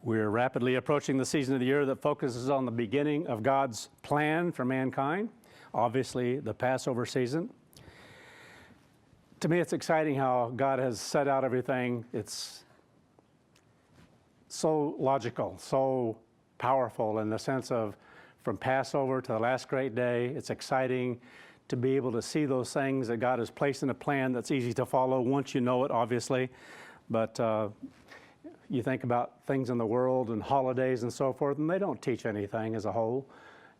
We're rapidly approaching the season of the year that focuses on the beginning of God's plan for mankind, obviously the Passover season. To me, it's exciting how God has set out everything. It's so logical, so powerful in the sense of from Passover to the last great day. It's exciting to be able to see those things that God has placed in a plan that's easy to follow once you know it, obviously. But you think about things in the world and holidays and so forth, and they don't teach anything as a whole.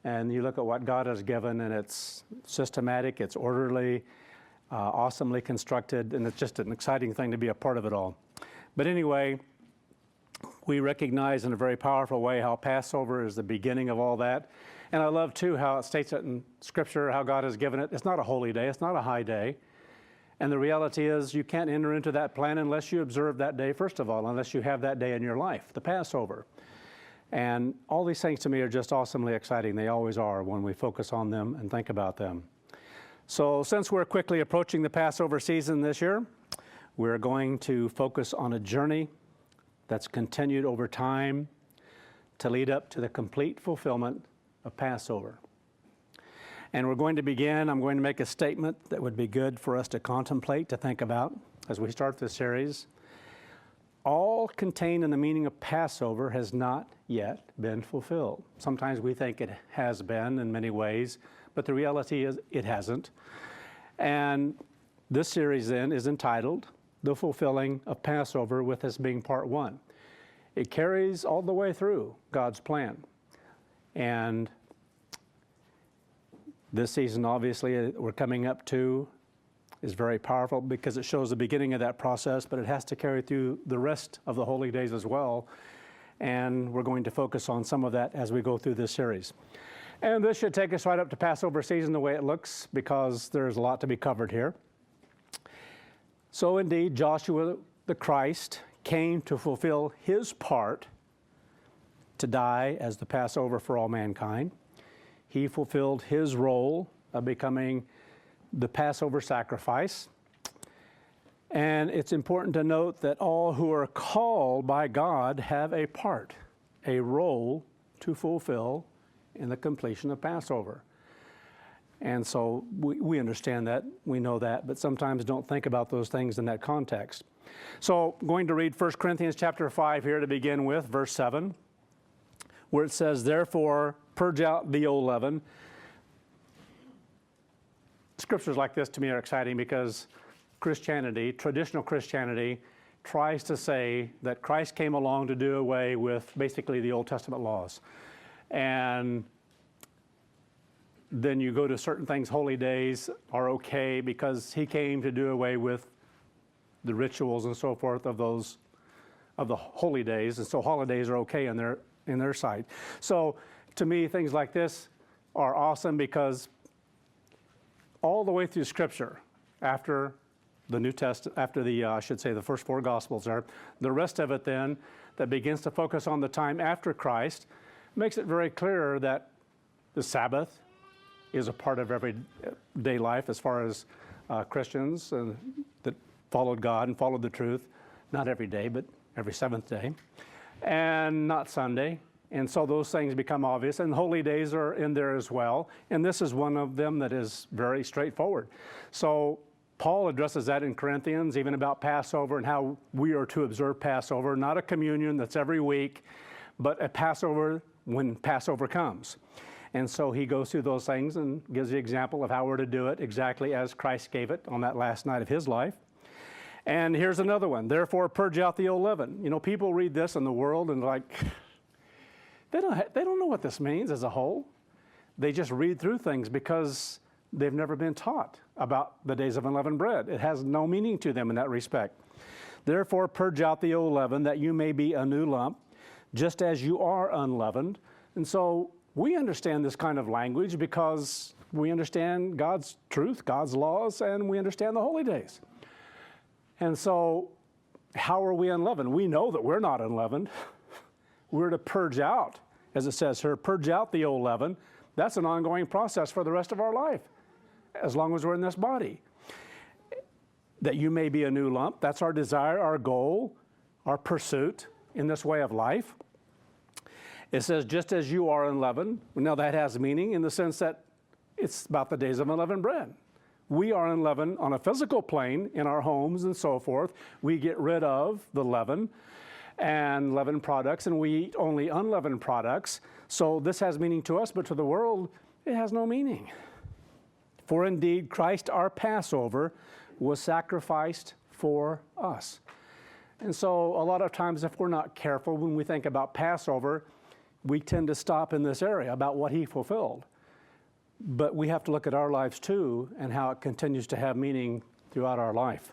And you look at what God has given, and it's systematic, it's orderly, awesomely constructed, and it's just an exciting thing to be a part of it all. But anyway, we recognize in a very powerful way how Passover is the beginning of all that. And I love, too, how it states it in Scripture, how God has given it. It's not a holy day. It's not a high day. And the reality is you can't enter into that plan unless you observe that day, first of all, unless you have that day in your life, the Passover. And all these things to me are just awesomely exciting. They always are when we focus on them and think about them. So since we're quickly approaching the Passover season this year, we're going to focus on a journey that's continued over time to lead up to the complete fulfillment of Passover. And we're going to begin, I'm going to make a statement that would be good for us to contemplate, to think about as we start this series. All contained in the meaning of Passover has not yet been fulfilled. Sometimes we think it has been in many ways, but the reality is it hasn't. And this series then is entitled The Fulfilling of Passover, with this being part one. It carries all the way through God's plan. And this season, obviously, we're coming up to is very powerful because it shows the beginning of that process, but it has to carry through the rest of the holy days as well. And we're going to focus on some of that as we go through this series. And this should take us right up to Passover season the way it looks, because there's a lot to be covered here. So indeed, Joshua the Christ came to fulfill his part to die as the Passover for all mankind. He fulfilled his role of becoming the Passover sacrifice. And it's important to note that all who are called by God have a part, a role to fulfill in the completion of Passover. And so we understand that, we know that, but sometimes don't think about those things in that context. So I'm going to read 1 Corinthians chapter 5 here to begin with, verse 7, where it says, "Therefore, purge out the old leaven." Scriptures like this to me are exciting because Christianity, traditional Christianity, tries to say that Christ came along to do away with basically the Old Testament laws. And then you go to certain things, holy days are okay because he came to do away with the rituals and so forth of those, of the holy days. And so holidays are okay in their sight. So to me, things like this are awesome because all the way through Scripture, after the New Testament, after the, I should say, the first four Gospels are, the rest of it then that begins to focus on the time after Christ makes it very clear that the Sabbath is a part of everyday life as far as Christians that followed God and followed the truth, not every day, but every seventh day, and not Sunday. And so those things become obvious, and holy days are in there as well. And this is one of them that is very straightforward. So Paul addresses that in Corinthians, even about Passover and how we are to observe Passover, not a communion that's every week, but a Passover when Passover comes. And so he goes through those things and gives the example of how we're to do it exactly as Christ gave it on that last night of his life. And here's another one. Therefore, purge out the old leaven. You know, people read this in the world and like, they don't know what this means as a whole. They just read through things because they've never been taught about the days of unleavened bread. It has no meaning to them in that respect. Therefore, purge out the old leaven, that you may be a new lump, just as you are unleavened. And so we understand this kind of language because we understand God's truth, God's laws, and we understand the holy days. And so how are we unleavened? We know that we're not unleavened. We're to purge out, as it says here, purge out the old leaven. That's an ongoing process for the rest of our life, as long as we're in this body. That you may be a new lump. That's our desire, our goal, our pursuit in this way of life. It says, just as you are unleavened. Now that has meaning in the sense that it's about the days of unleavened bread. We are unleavened on a physical plane in our homes and so forth. We get rid of the leaven and leavened products, and we eat only unleavened products. So this has meaning to us, but to the world, it has no meaning. For indeed, Christ our Passover was sacrificed for us. And so a lot of times, if we're not careful, when we think about Passover, we tend to stop in this area about what he fulfilled. But we have to look at our lives too, and how it continues to have meaning throughout our life,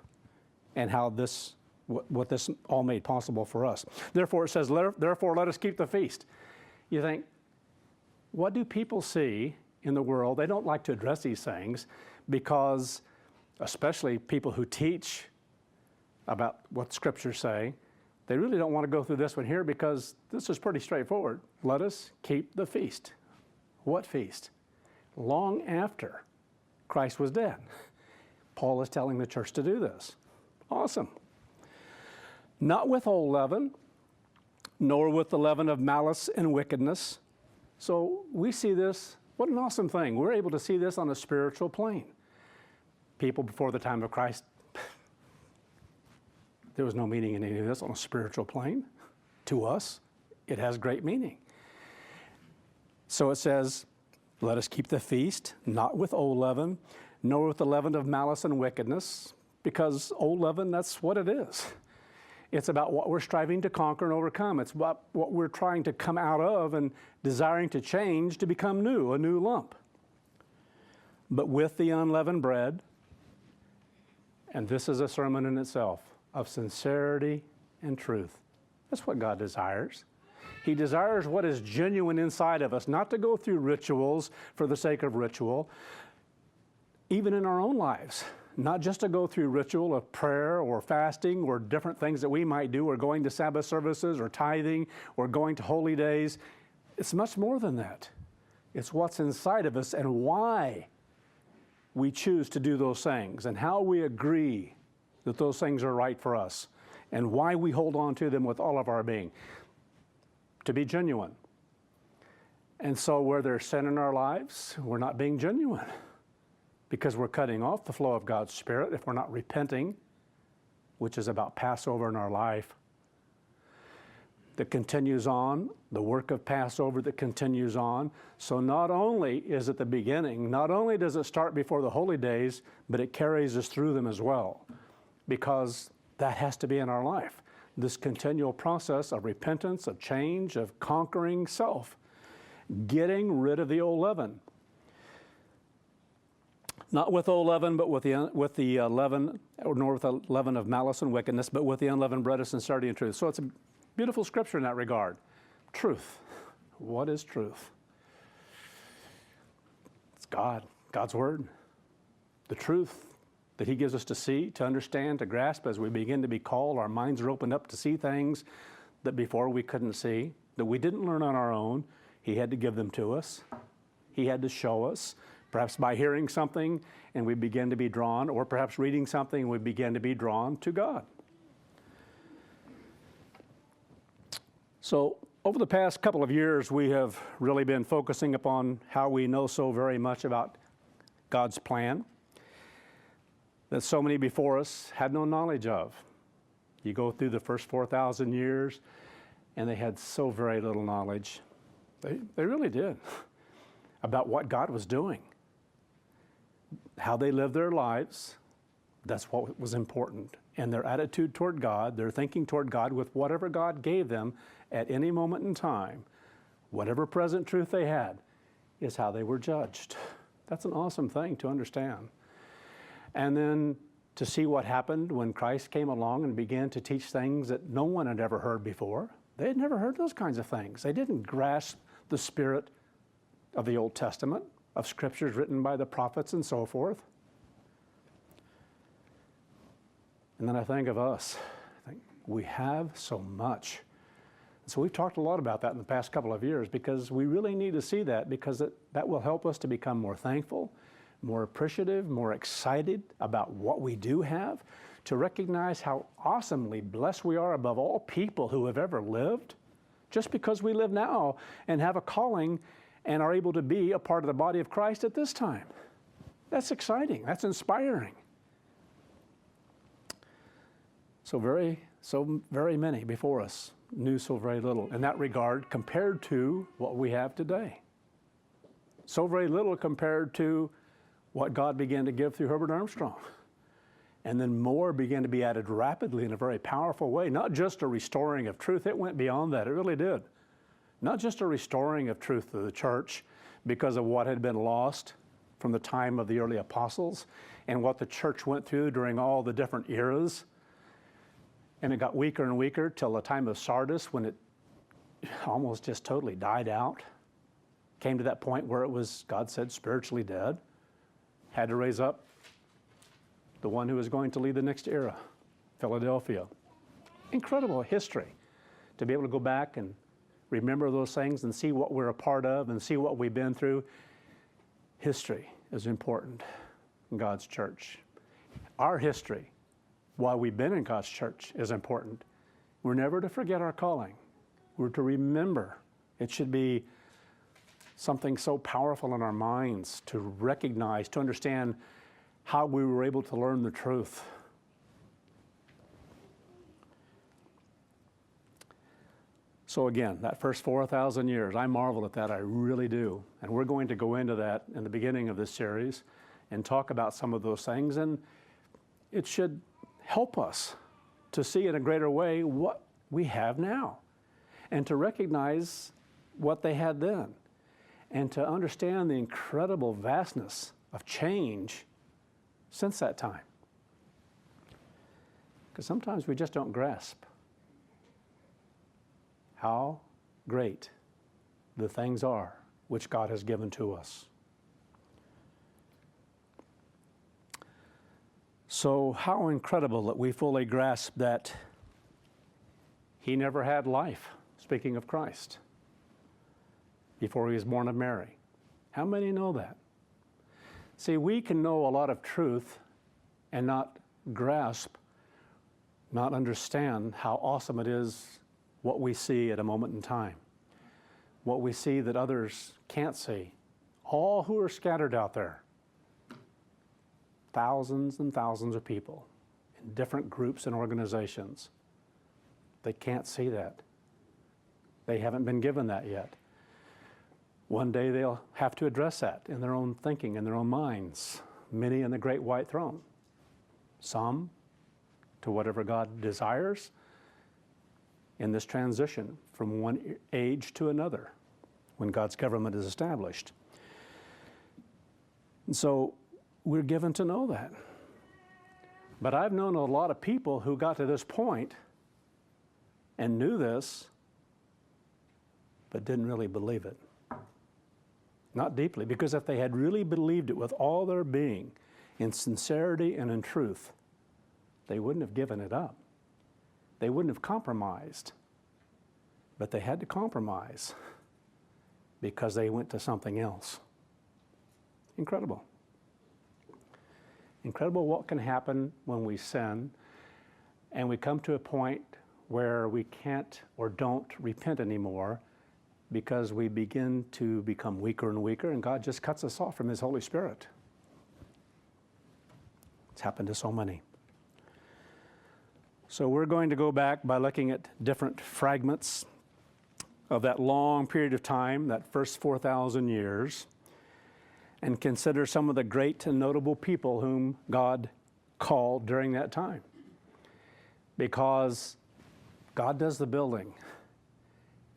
and how this, what this all made possible for us. Therefore, it says, therefore let us keep the feast. You think, what do people see in the world? They don't like to address these things because, especially people who teach about what scriptures say, they really don't want to go through this one here because this is pretty straightforward. Let us keep the feast. What feast? Long after Christ was dead. Paul is telling the church to do this. Awesome. Not with old leaven, nor with the leaven of malice and wickedness. So we see this, what an awesome thing. We're able to see this on a spiritual plane. People before the time of Christ, there was no meaning in any of this on a spiritual plane. To us, it has great meaning. So it says, let us keep the feast, not with old leaven, nor with the leaven of malice and wickedness, because old leaven, that's what it is. It's about what we're striving to conquer and overcome. It's about what we're trying to come out of and desiring to change to become new, a new lump. But with the unleavened bread, and this is a sermon in itself, of sincerity and truth. That's what God desires. He desires what is genuine inside of us, not to go through rituals for the sake of ritual, even in our own lives. Not just to go through ritual of prayer or fasting or different things that we might do, or going to Sabbath services or tithing or going to holy days. It's much more than that. It's what's inside of us and why we choose to do those things and how we agree that those things are right for us and why we hold on to them with all of our being. To be genuine. And so where there's sin in our lives, we're not being genuine because we're cutting off the flow of God's Spirit if we're not repenting, which is about Passover in our life. That continues on, the work of Passover that continues on. So not only is it the beginning, not only does it start before the holy days, but it carries us through them as well, because that has to be in our life. This continual process of repentance, of change, of conquering self, getting rid of the old leaven. Not with old leaven, but with the leaven, nor with the leaven of malice and wickedness, but with the unleavened bread of sincerity and truth. So it's a beautiful scripture in that regard. Truth. What is truth? It's God, God's word. The truth that he gives us to see, to understand, to grasp as we begin to be called. Our minds are opened up to see things that before we couldn't see, that we didn't learn on our own. He had to give them to us. He had to show us, perhaps by hearing something and we begin to be drawn, or perhaps reading something and we begin to be drawn to God. So over the past couple of years, we have really been focusing upon how we know so very much about God's plan that so many before us had no knowledge of. You go through the first 4,000 years, and they had so very little knowledge. They really did, about what God was doing. How they lived their lives, that's what was important. And their attitude toward God, their thinking toward God with whatever God gave them at any moment in time, whatever present truth they had, is how they were judged. That's an awesome thing to understand. And then to see what happened when Christ came along and began to teach things that no one had ever heard before. They had never heard those kinds of things. They didn't grasp the spirit of the Old Testament, of scriptures written by the prophets and so forth. And then I think of us. I think we have so much. So we've talked a lot about that in the past couple of years, because we really need to see that, because that will help us to become more thankful, more appreciative, more excited about what we do have, to recognize how awesomely blessed we are above all people who have ever lived, just because we live now and have a calling and are able to be a part of the body of Christ at this time. That's exciting. That's inspiring. So very many before us knew so very little in that regard compared to what we have today. So very little compared to what God began to give through Herbert Armstrong. And then more began to be added rapidly in a very powerful way. Not just a restoring of truth, it went beyond that, it really did. Not just a restoring of truth to the church because of what had been lost from the time of the early apostles and what the church went through during all the different eras. And it got weaker and weaker till the time of Sardis when it almost just totally died out. Came to that point where it was, God said, spiritually dead. Had to raise up the one who was going to lead the next era, Philadelphia. Incredible history to be able to go back and remember those things and see what we're a part of and see what we've been through. History is important in God's church. Our history, while we've been in God's church, is important. We're never to forget our calling. We're to remember. It should be something so powerful in our minds to recognize, to understand how we were able to learn the truth. So again, that first 4,000 years, I marvel at that, I really do. And we're going to go into that in the beginning of this series and talk about some of those things. And it should help us to see in a greater way what we have now and to recognize what they had then and to understand the incredible vastness of change since that time. Because sometimes we just don't grasp how great the things are which God has given to us. So how incredible that we fully grasp that he never had life, speaking of Christ, before he was born of Mary. How many know that? See, we can know a lot of truth and not grasp, not understand how awesome it is what we see at a moment in time, what we see that others can't see, all who are scattered out there. Thousands and thousands of people in different groups and organizations. They can't see that. They haven't been given that yet. One day they'll have to address that in their own thinking, in their own minds. Many in the great white throne. Some to whatever God desires in this transition from one age to another when God's government is established. And so we're given to know that. But I've known a lot of people who got to this point and knew this, but didn't really believe it. Not deeply, because if they had really believed it with all their being, in sincerity and in truth, they wouldn't have given it up. They wouldn't have compromised. But they had to compromise because they went to something else. Incredible. Incredible what can happen when we sin and we come to a point where we can't or don't repent anymore because we begin to become weaker and weaker and God just cuts us off from his Holy Spirit. It's happened to so many. So we're going to go back by looking at different fragments of that long period of time, that first 4,000 years, and consider some of the great and notable people whom God called during that time. Because God does the building,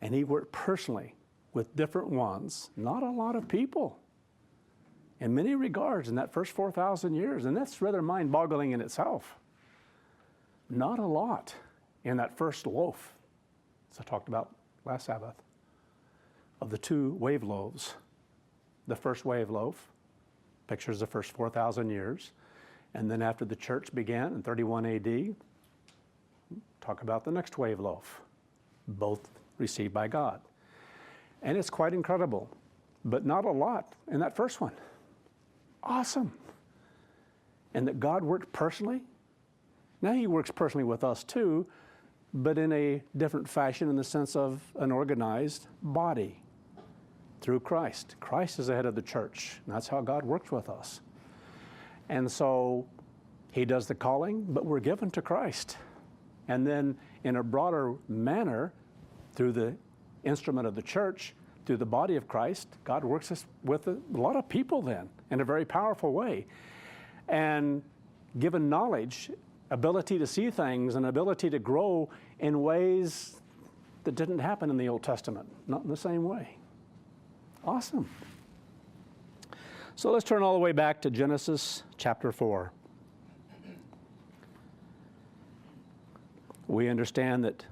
and he worked personally with different ones, not a lot of people, in many regards in that first 4,000 years, and that's rather mind-boggling in itself. Not a lot in that first loaf, as I talked about last Sabbath, of the 2 wave loaves. The first wave loaf pictures the first 4,000 years, and then after the church began in 31 AD, talk about the next wave loaf, both received by God. And it's quite incredible, but not a lot in that first one. Awesome. And that God worked personally. Now he works personally with us too, but in a different fashion in the sense of an organized body through Christ. Christ is the head of the church, and that's how God works with us. And so he does the calling, but we're given to Christ. And then in a broader manner, through the instrument of the church, through the body of Christ, God works us with a lot of people then in a very powerful way. And given knowledge, ability to see things, and ability to grow in ways that didn't happen in the Old Testament, not in the same way. Awesome. So let's turn all the way back to Genesis chapter 4. We understand that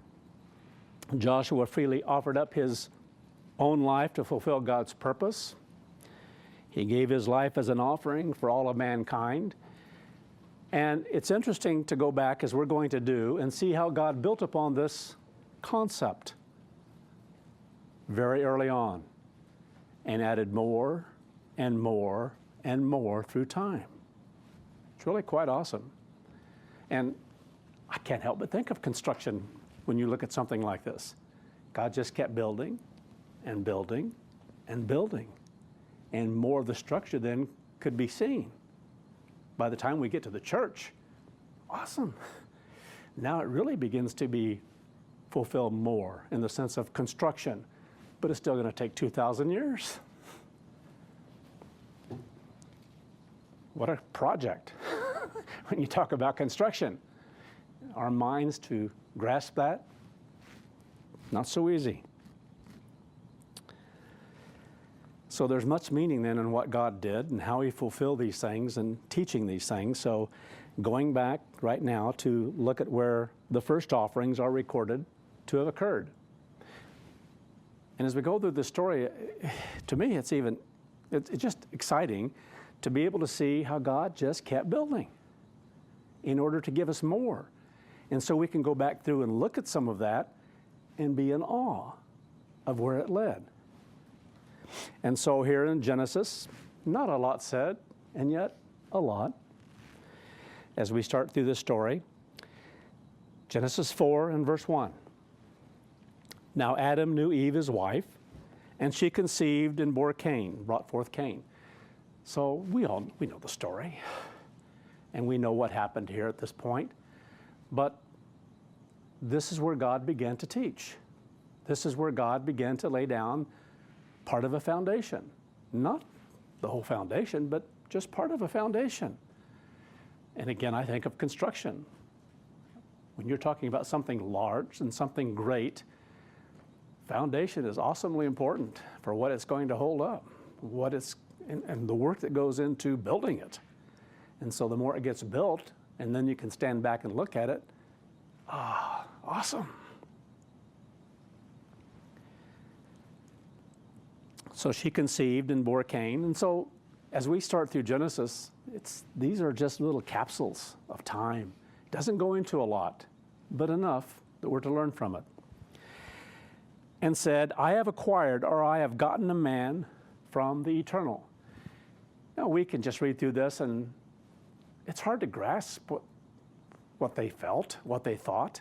Joshua freely offered up his own life to fulfill God's purpose. He gave his life as an offering for all of mankind. And it's interesting to go back, as we're going to do, and see how God built upon this concept very early on and added more and more and more through time. It's really quite awesome. And I can't help but think of construction when you look at something like this. God just kept building and building and building, and more of the structure then could be seen. By the time we get to the church, awesome. Now it really begins to be fulfilled more in the sense of construction, but it's still going to take 2,000 years. What a project when you talk about construction. Our minds to grasp that, not so easy. So there's much meaning then in what God did and how he fulfilled these things and teaching these things. So going back right now to look at where the first offerings are recorded to have occurred. And as we go through this story, to me it's just exciting to be able to see how God just kept building in order to give us more. And so we can go back through and look at some of that and be in awe of where it led. And so here in Genesis, not a lot said, and yet a lot. As we start through this story, Genesis 4 and verse 1. Now Adam knew Eve his wife, and she conceived and bore Cain, brought forth Cain. So we know the story, and we know what happened here at this point. But this is where God began to teach. This is where God began to lay down part of a foundation. Not the whole foundation, but just part of a foundation. And again, I think of construction. When you're talking about something large and something great, foundation is awesomely important for what it's going to hold up, and the work that goes into building it. And so the more it gets built, and then you can stand back and look at it, awesome. So she conceived and bore Cain. And so as we start through Genesis, these are just little capsules of time. It doesn't go into a lot, but enough that we're to learn from it. And said, I have acquired, or I have gotten a man from the eternal. Now we can just read through this and it's hard to grasp what they felt, what they thought.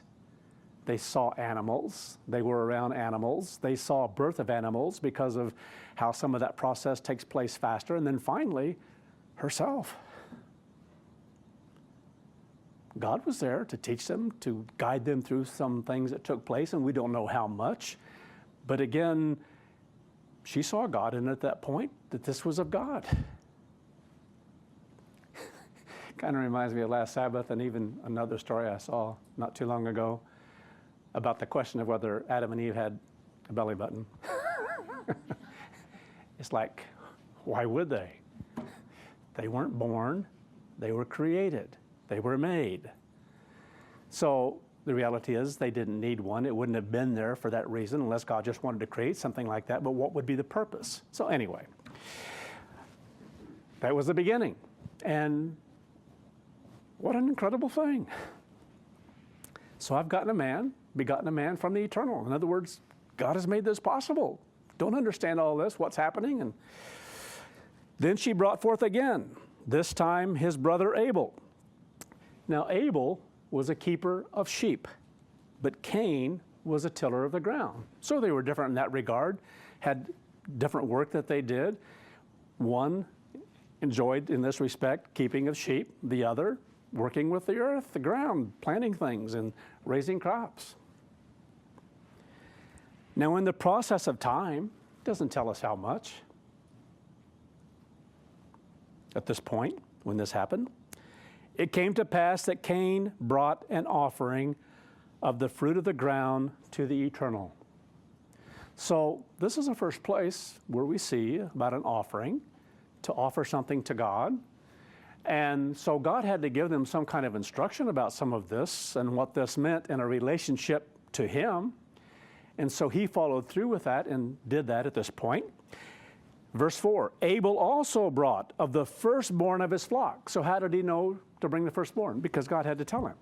They saw animals. They were around animals. They saw birth of animals because of how some of that process takes place faster. And then finally, herself. God was there to teach them, to guide them through some things that took place, and we don't know how much. But again, she saw God, and at that point, that this was of God. Kind of reminds me of last Sabbath and even another story I saw not too long ago about the question of whether Adam and Eve had a belly button. It's like, why would they? They weren't born, they were created, they were made. So the reality is they didn't need one. It wouldn't have been there for that reason unless God just wanted to create something like that. But what would be the purpose? So anyway, that was the beginning. And what an incredible thing. So I've begotten a man from the eternal. In other words, God has made this possible. Don't understand all this, what's happening. And then she brought forth again, this time his brother Abel. Now Abel was a keeper of sheep. but Cain was a tiller of the ground. So they were different in that regard, had different work that they did. One enjoyed, in this respect, keeping of sheep. The other, working with the earth, the ground, planting things and raising crops. Now, in the process of time, it doesn't tell us how much. At this point, when this happened, it came to pass that Cain brought an offering of the fruit of the ground to the Eternal. So this is the first place where we see about an offering, to offer something to God. And so God had to give them some kind of instruction about some of this and what this meant in a relationship to Him. And so He followed through with that and did that at this point. Verse 4, Abel also brought of the firstborn of his flock. So how did he know to bring the firstborn? Because God had to tell him.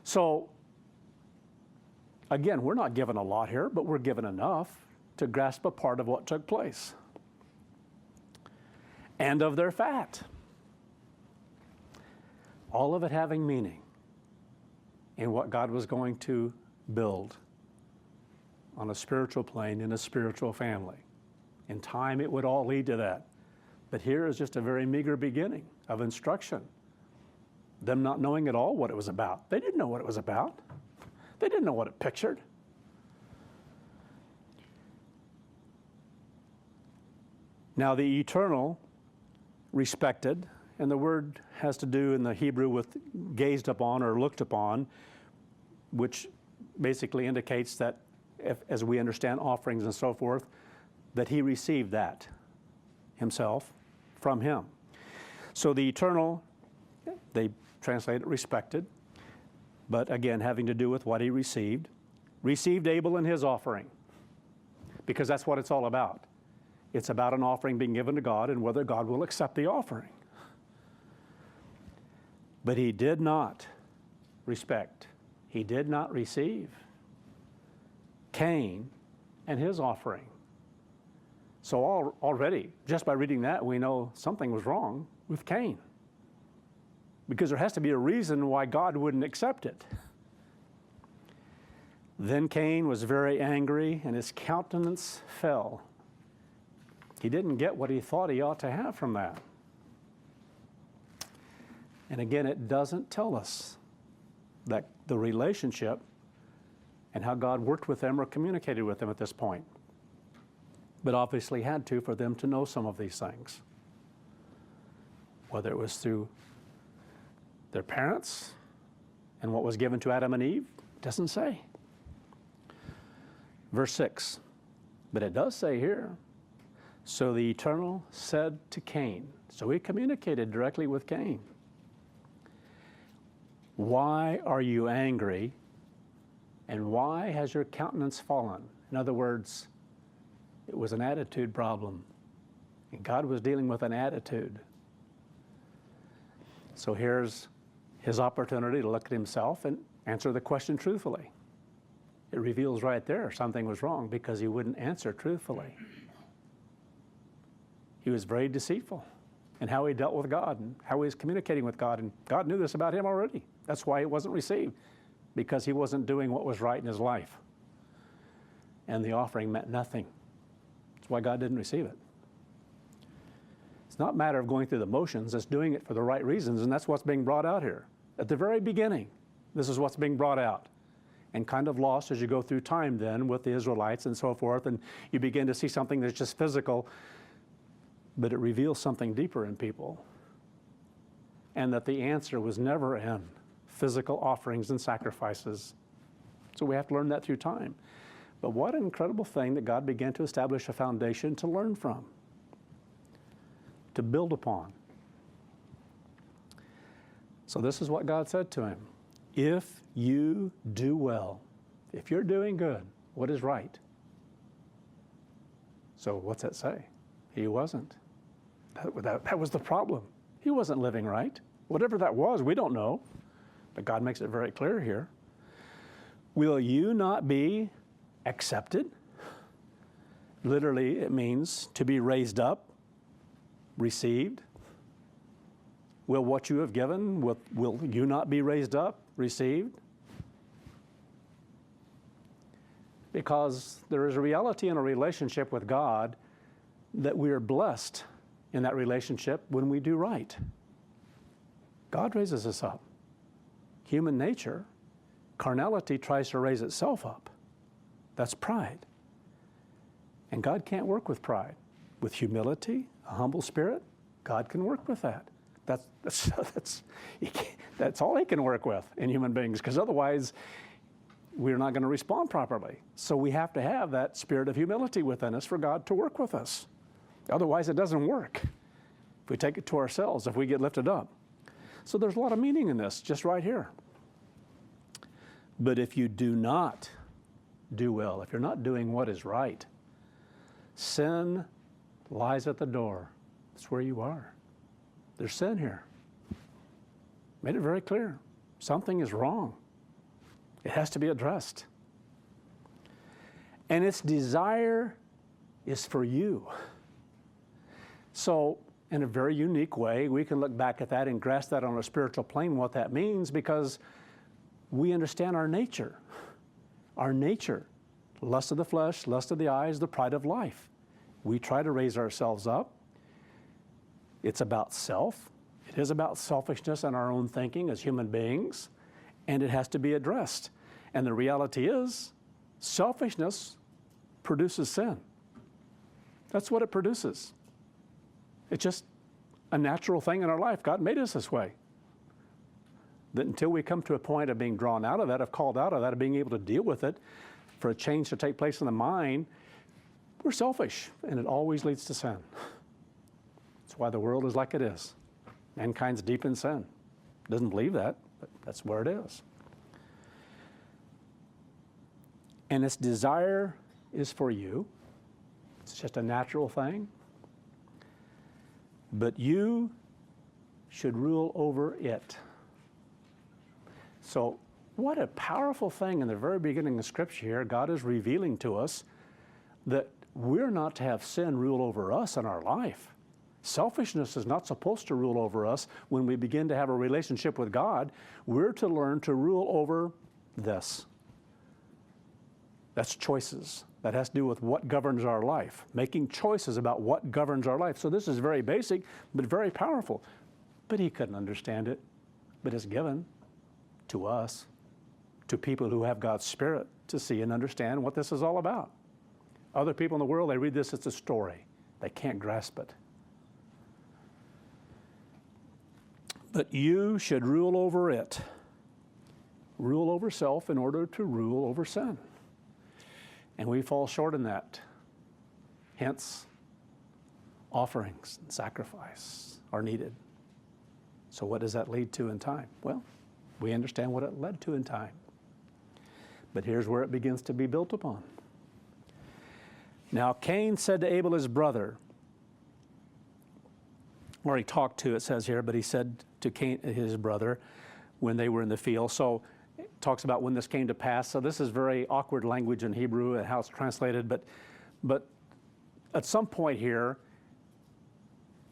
So, again, we're not given a lot here, but we're given enough to grasp a part of what took place. And of their fat. All of it having meaning in what God was going to build on a spiritual plane in a spiritual family. In time, it would all lead to that. But here is just a very meager beginning of instruction. Them not knowing at all what it was about. They didn't know what it was about. They didn't know what it pictured. Now, the Eternal respected, and the word has to do in the Hebrew with gazed upon or looked upon, which basically indicates that, as we understand offerings and so forth, that He received that Himself from Him. So the Eternal, they translate it respected, but again, having to do with what He received Abel and his offering, because that's what it's all about. It's about an offering being given to God and whether God will accept the offering. But he did not respect, he did not receive Cain and his offering. So already, just by reading that, we know something was wrong with Cain. Because there has to be a reason why God wouldn't accept it. Then Cain was very angry, and his countenance fell. He didn't get what he thought he ought to have from that. And again, it doesn't tell us that the relationship and how God worked with them or communicated with them at this point. But obviously had to for them to know some of these things. Whether it was through their parents and what was given to Adam and Eve, doesn't say. Verse 6, but it does say here, so the Eternal said to Cain, so He communicated directly with Cain, why are you angry, and why has your countenance fallen? In other words, it was an attitude problem, and God was dealing with an attitude. So here's His opportunity to look at Himself and answer the question truthfully. It reveals right there something was wrong because he wouldn't answer truthfully. He was very deceitful in how he dealt with God and how he was communicating with God, and God knew this about him already. That's why it wasn't received, because he wasn't doing what was right in his life. And the offering meant nothing. That's why God didn't receive it. It's not a matter of going through the motions, it's doing it for the right reasons, and that's what's being brought out here. At the very beginning, this is what's being brought out, and kind of lost as you go through time then with the Israelites and so forth, and you begin to see something that's just physical, but it reveals something deeper in people, and that the answer was never in physical offerings and sacrifices. So we have to learn that through time. But what an incredible thing that God began to establish a foundation to learn from, to build upon. So this is what God said to him. If you do well, if you're doing good, what is right? So what's that say? He wasn't. That was the problem. He wasn't living right. Whatever that was, we don't know. But God makes it very clear here. Will you not be accepted? Literally, it means to be raised up, received. Will what you have given, will you not be raised up, received? because there is a reality in a relationship with God that we are blessed in that relationship when we do right. God raises us up. Human nature, carnality tries to raise itself up. That's pride. And God can't work with pride. With humility, a humble spirit, God can work with that. That's all He can work with in human beings, because otherwise we're not going to respond properly. So we have to have that spirit of humility within us for God to work with us. Otherwise it doesn't work. If we take it to ourselves, if we get lifted up. So there's a lot of meaning in this, just right here. But if you do not do well, if you're not doing what is right, sin lies at the door. That's where you are. There's sin here. Made it very clear. Something is wrong. It has to be addressed. And its desire is for you. So, in a very unique way, we can look back at that and grasp that on a spiritual plane, what that means, because we understand our nature. Our nature. Lust of the flesh, lust of the eyes, the pride of life. We try to raise ourselves up. It's about self. It is about selfishness and our own thinking as human beings, and it has to be addressed. And the reality is, selfishness produces sin. That's what it produces. It's just a natural thing in our life. God made us this way. That until we come to a point of being drawn out of that, of called out of that, of being able to deal with it, for a change to take place in the mind, we're selfish, and it always leads to sin. That's why the world is like it is. Mankind's deep in sin. Doesn't believe that, but that's where it is. And its desire is for you. It's just a natural thing. But you should rule over it. So, what a powerful thing in the very beginning of Scripture here. God is revealing to us that we're not to have sin rule over us in our life. Selfishness is not supposed to rule over us. When we begin to have a relationship with God, we're to learn to rule over this. That's choices. That has to do with what governs our life. Making choices about what governs our life. So this is very basic, but very powerful. But he couldn't understand it. But it's given to us, to people who have God's Spirit, to see and understand what this is all about. Other people in the world, they read this as a story. They can't grasp it. But you should rule over it. Rule over self in order to rule over sin. And we fall short in that. Hence, offerings and sacrifice are needed. So what does that lead to in time? Well, we understand what it led to in time. But here's where it begins to be built upon. Now Cain said to Abel his brother, or he talked to, it says here, but he said to Cain his brother when they were in the field. So it talks about when this came to pass. So this is very awkward language in Hebrew and how it's translated, but at some point here,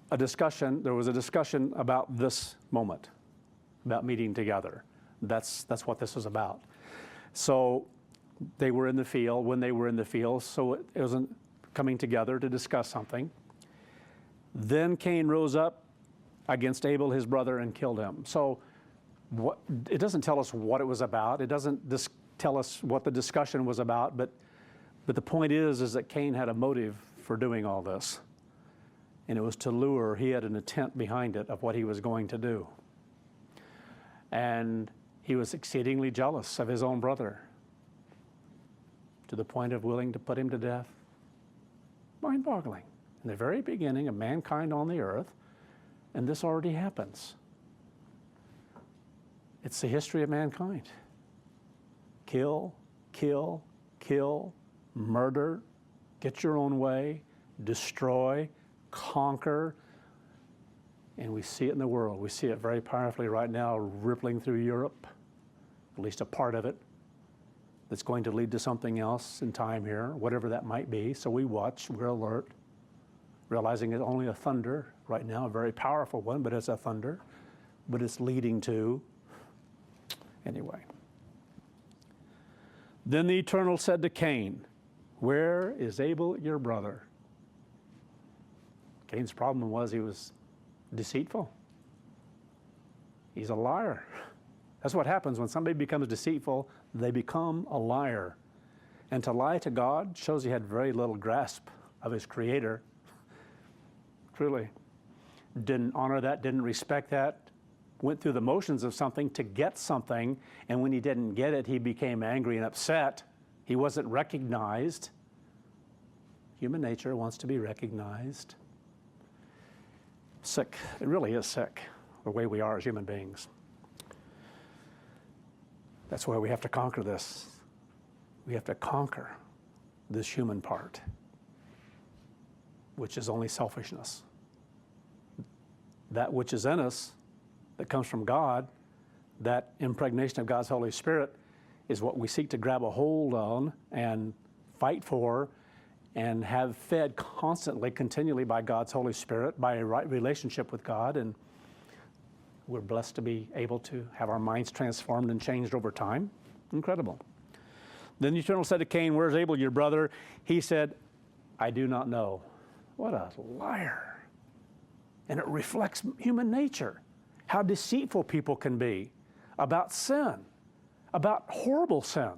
there was a discussion about this moment, about meeting together. That's what this is about. So they were in the field, when they were in the field, so it wasn't coming together to discuss something. Then Cain rose up against Abel, his brother, and killed him. So it doesn't tell us what it was about. It doesn't tell us what the discussion was about, but the point is that Cain had a motive for doing all this. And it was to lure. He had an intent behind it of what he was going to do. And he was exceedingly jealous of his own brother, to the point of willing to put him to death. Mind-boggling. In the very beginning of mankind on the earth, and this already happens. It's the history of mankind. Kill, kill, kill, murder, get your own way, destroy, conquer, and we see it in the world. We see it very powerfully right now, rippling through Europe, at least a part of it, that's going to lead to something else in time here, whatever that might be. So we watch, we're alert, realizing it's only a thunder right now, a very powerful one, but it's a thunder, but it's leading to, anyway. Then the Eternal said to Cain, where is Abel your brother? Cain's problem was he was deceitful. He's a liar. That's what happens when somebody becomes deceitful, they become a liar. And to lie to God shows he had very little grasp of his Creator. Truly. Didn't honor that, didn't respect that, went through the motions of something to get something, and when he didn't get it, he became angry and upset. He wasn't recognized. Human nature wants to be recognized. Sick. It really is sick, the way we are as human beings. That's why we have to conquer this. We have to conquer this human part, which is only selfishness. That which is in us, that comes from God, that impregnation of God's Holy Spirit, is what we seek to grab a hold on and fight for and have fed constantly, continually by God's Holy Spirit, by a right relationship with God. And we're blessed to be able to have our minds transformed and changed over time. Incredible. Then the Eternal said to Cain, where's Abel, your brother? He said, I do not know. What a liar. And it reflects human nature, how deceitful people can be about sin, about horrible sin.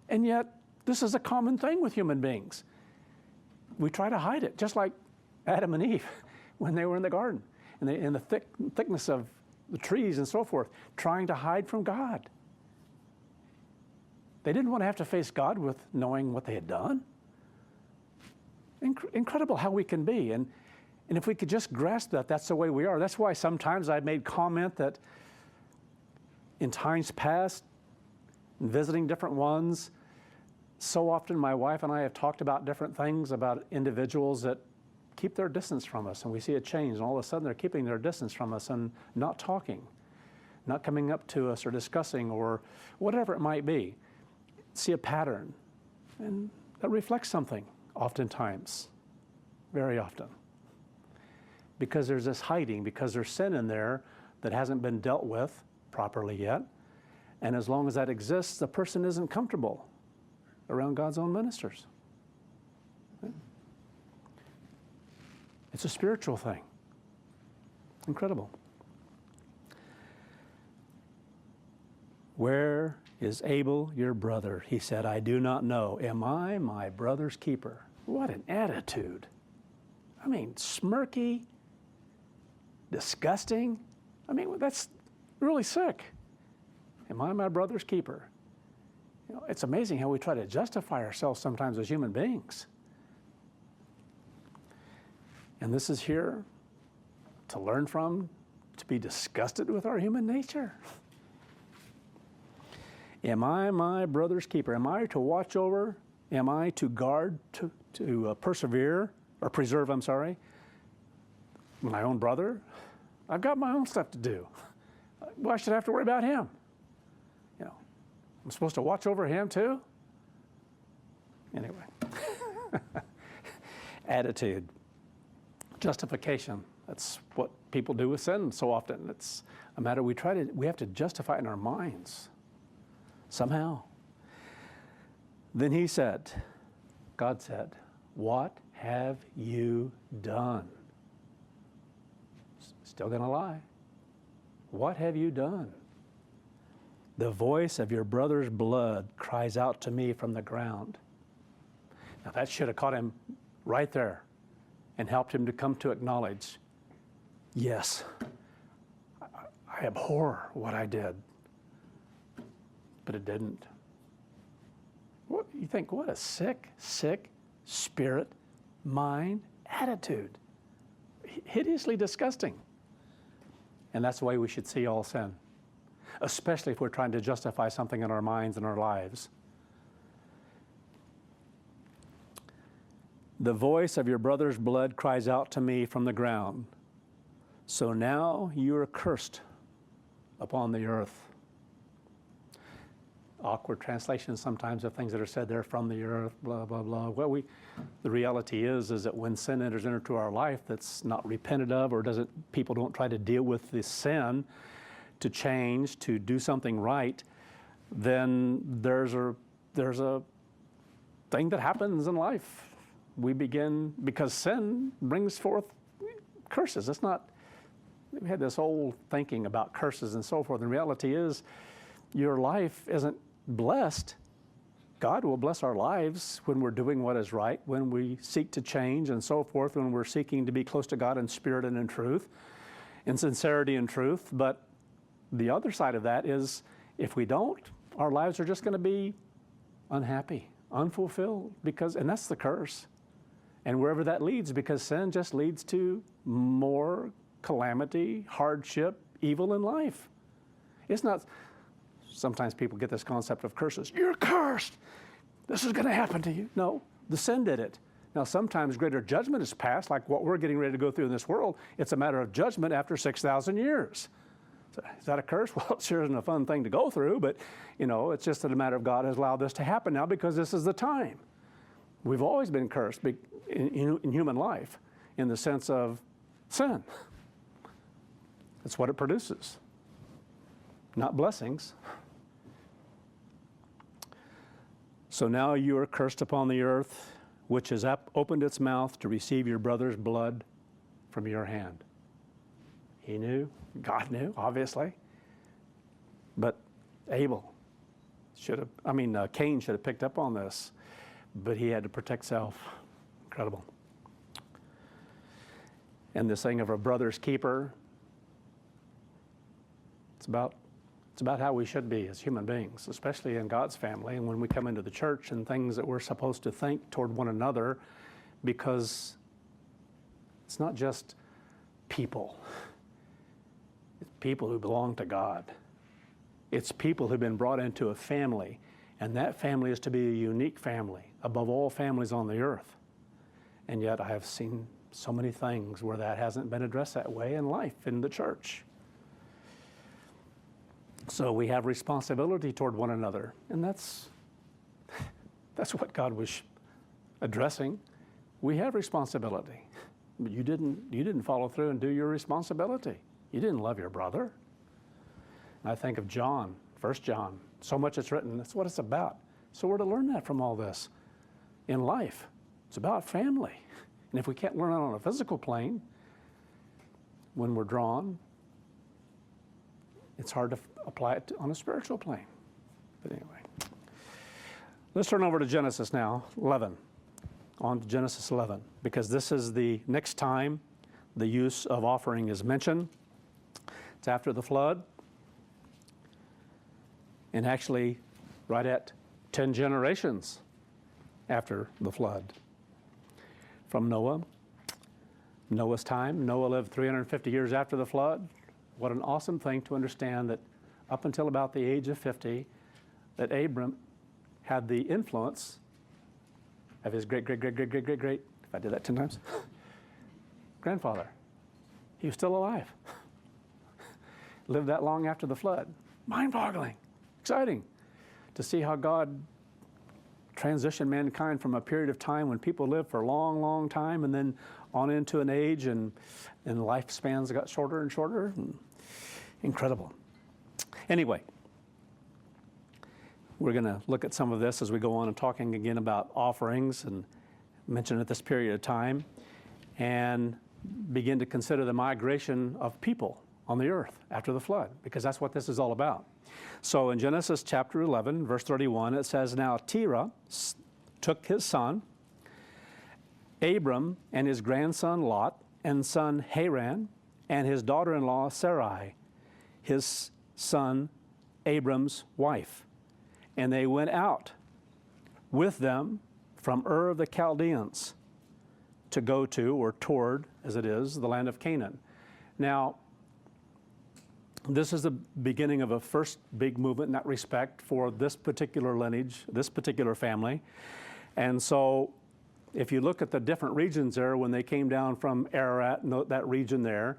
And yet, this is a common thing with human beings. We try to hide it, just like Adam and Eve when they were in the garden, in the thickness of the trees and so forth, trying to hide from God. They didn't want to have to face God with knowing what they had done. Incredible how we can be. And if we could just grasp that, that's the way we are. That's why sometimes I've made comment that in times past, in visiting different ones, so often my wife and I have talked about different things, about individuals that keep their distance from us, and we see a change, and all of a sudden they're keeping their distance from us and not talking, not coming up to us or discussing or whatever it might be. See a pattern, and that reflects something oftentimes, very often. Because there's this hiding, because there's sin in there that hasn't been dealt with properly yet. And as long as that exists, the person isn't comfortable around God's own ministers. It's a spiritual thing. Incredible. Where is Abel, your brother? He said, I do not know. Am I my brother's keeper? What an attitude. I mean, smirky, disgusting. I mean, that's really sick. Am I my brother's keeper? You know, it's amazing how we try to justify ourselves sometimes as human beings. And this is here to learn from, to be disgusted with our human nature. Am I my brother's keeper? Am I to watch over? Am I to guard, to persevere, or preserve, my own brother? I've got my own stuff to do. Why should I have to worry about him? You know, I'm supposed to watch over him too? Anyway. Attitude. Justification. That's what people do with sin so often. It's a matter we have to justify it in our minds somehow. Then he said, God said, what have you done? Still gonna lie. What have you done? The voice of your brother's blood cries out to me from the ground. Now that should have caught him right there and helped him to come to acknowledge, yes, I abhor what I did. But it didn't. What, you think, what a sick spirit, mind, attitude. Hideously disgusting. And that's the way we should see all sin, especially if we're trying to justify something in our minds and our lives. The voice of your brother's blood cries out to me from the ground. So now you are cursed upon the earth. Awkward translations sometimes of things that are said there, from the earth, blah, blah, blah. Well, the reality is that when sin enters into our life that's not repented of, or people don't try to deal with the sin to change, to do something right, then there's a there's a thing that happens in life. We begin, because sin brings forth curses. It's not, we had this old thinking about curses and so forth. And the reality is, your life isn't blessed. God will bless our lives when we're doing what is right, when we seek to change and so forth, when we're seeking to be close to God in spirit and in truth, in sincerity and truth. But the other side of that is, if we don't, our lives are just going to be unhappy, unfulfilled, and that's the curse. And wherever that leads, because sin just leads to more calamity, hardship, evil in life. It's not, sometimes people get this concept of curses. You're cursed. This is going to happen to you. No, the sin did it. Now, sometimes greater judgment is passed, like what we're getting ready to go through in this world. It's a matter of judgment after 6,000 years. So, is that a curse? Well, it sure isn't a fun thing to go through, but, it's just that a matter of God has allowed this to happen now because this is the time. We've always been cursed in human life in the sense of sin. That's what it produces, not blessings. So now you are cursed upon the earth, which has opened its mouth to receive your brother's blood from your hand. He knew, God knew, obviously. But Cain should have picked up on this, but he had to protect self. Incredible. And this thing of a brother's keeper, it's about how we should be as human beings, especially in God's family, and when we come into the church and things that we're supposed to think toward one another, because it's not just people. It's people who belong to God. It's people who've been brought into a family, and that family is to be a unique family above all families on the earth. And yet I have seen so many things where that hasn't been addressed that way in life, in the church. So we have responsibility toward one another, and that's what God was addressing. We have responsibility, but you didn't follow through and do your responsibility. You didn't love your brother. I think of John, 1 John, so much it's written. That's what it's about. So we're to learn that from all this in life. It's about family, and if we can't learn it on a physical plane, when we're drawn, it's hard to apply it on a spiritual plane. But anyway, let's turn over to Genesis now, 11. On to Genesis 11, because this is the next time the use of offering is mentioned. It's after the flood, and actually right at 10 generations after the flood. From Noah's time. Noah lived 350 years after the flood. What an awesome thing to understand that up until about the age of 50, that Abram had the influence of his great, if I did that 10 times, grandfather. He was still alive. Lived that long after the flood. Mind-boggling, exciting to see how God transitioned mankind from a period of time when people lived for a long, long time, and then on into an age and lifespans got shorter and shorter. Incredible. Anyway, we're going to look at some of this as we go on and talking again about offerings and mention at this period of time, and begin to consider the migration of people on the earth after the flood, because that's what this is all about. So in Genesis chapter 11, verse 31, it says, "Now Terah took his son, Abram, and his grandson Lot, and son Haran, and his daughter-in-law Sarai, his son Abram's wife. And they went out with them from Ur of the Chaldeans to go to, or toward, as it is, the land of Canaan." Now, this is the beginning of a first big movement in that respect for this particular lineage, this particular family. And so if you look at the different regions there, when they came down from Ararat, that region there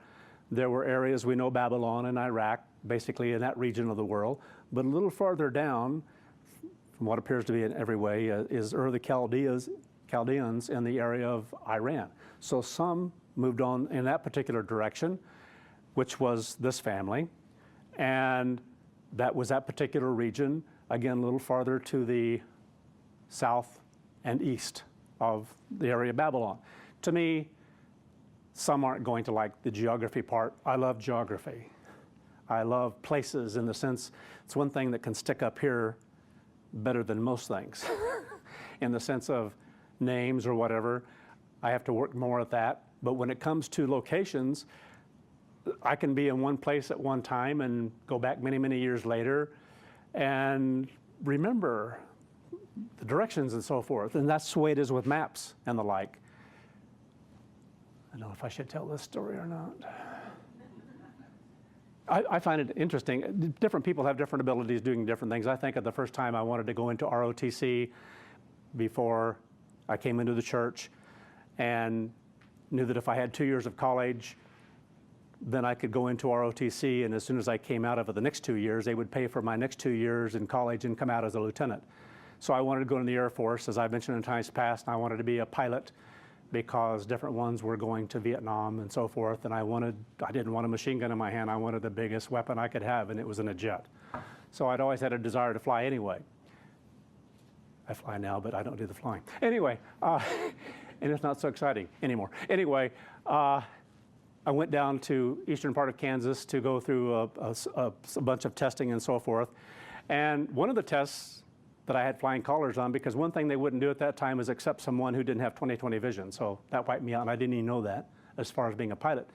were areas, we know Babylon and Iraq, basically in that region of the world. But a little farther down, from what appears to be in every way, is Ur the Chaldeans in the area of Iran. So some moved on in that particular direction, which was this family, and that was that particular region. Again, a little farther to the south and east of the area of Babylon. To me, some aren't going to like the geography part. I love geography. I love places in the sense, it's one thing that can stick up here better than most things in the sense of names or whatever. I have to work more at that. But when it comes to locations, I can be in one place at one time and go back many, many years later and remember the directions and so forth. And that's the way it is with maps and the like. I don't know if I should tell this story or not. I find it interesting. Different people have different abilities doing different things. I think of the first time I wanted to go into ROTC before I came into the church, and knew that if I had 2 years of college, then I could go into ROTC, and as soon as I came out of it the next 2 years, they would pay for my next 2 years in college and come out as a lieutenant. So I wanted to go in the Air Force, as I've mentioned in times past, and I wanted to be a pilot because different ones were going to Vietnam and so forth, and I didn't want a machine gun in my hand. I wanted the biggest weapon I could have, and it was in a jet. So I'd always had a desire to fly anyway. I fly now, but I don't do the flying. Anyway, and it's not so exciting anymore. Anyway, I went down to eastern part of Kansas to go through a bunch of testing and so forth. And one of the tests that I had flying colors on, because one thing they wouldn't do at that time is accept someone who didn't have 20/20 vision. So that wiped me out, and I didn't even know that as far as being a pilot.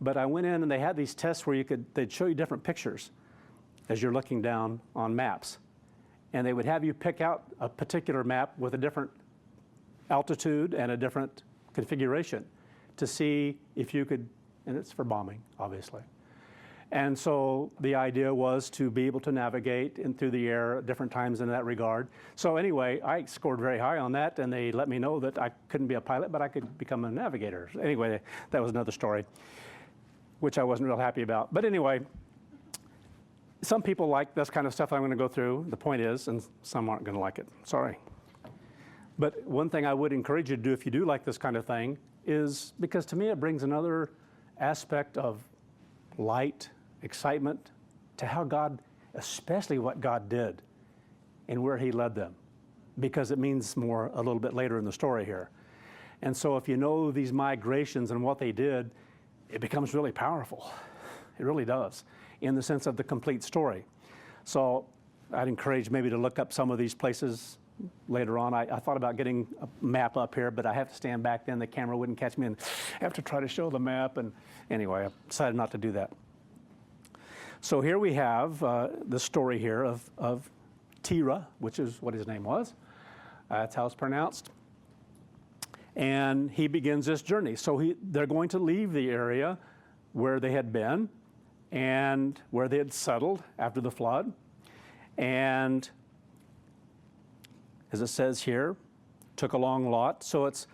But I went in and they had these tests where they'd show you different pictures as you're looking down on maps. And they would have you pick out a particular map with a different altitude and a different configuration to see if you could, and it's for bombing, obviously. And so the idea was to be able to navigate through the air at different times in that regard. So anyway, I scored very high on that, and they let me know that I couldn't be a pilot, but I could become a navigator. Anyway, that was another story, which I wasn't real happy about. But anyway, some people like this kind of stuff I'm going to go through. The point is, and some aren't going to like it. Sorry. But one thing I would encourage you to do if you do like this kind of thing is, because to me it brings another aspect of light, excitement to how God, especially what God did and where he led them, because it means more a little bit later in the story here. And so if you know these migrations and what they did, it becomes really powerful. It really does, in the sense of the complete story. So I'd encourage maybe to look up some of these places later on. I thought about getting a map up here, but I have to stand back then. The camera wouldn't catch me, and I have to try to show the map. And anyway, I decided not to do that. So here we have the story here of Terah, which is what his name was. That's how it's pronounced. And he begins this journey. So they're going to leave the area where they had been and where they had settled after the flood. And as it says here, took along Lot. So it's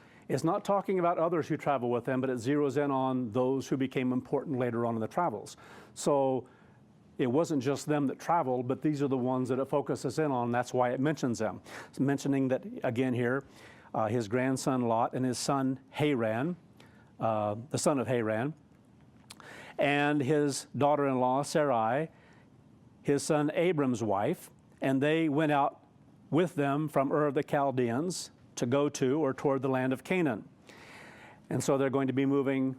not talking about others who travel with them, but it zeroes in on those who became important later on in the travels. So it wasn't just them that traveled, but these are the ones that it focuses in on. That's why it mentions them. It's mentioning that, again here, his grandson Lot and his son Haran, the son of Haran, and his daughter-in-law Sarai, his son Abram's wife, and they went out with them from Ur of the Chaldeans to go to or toward the land of Canaan. And so they're going to be moving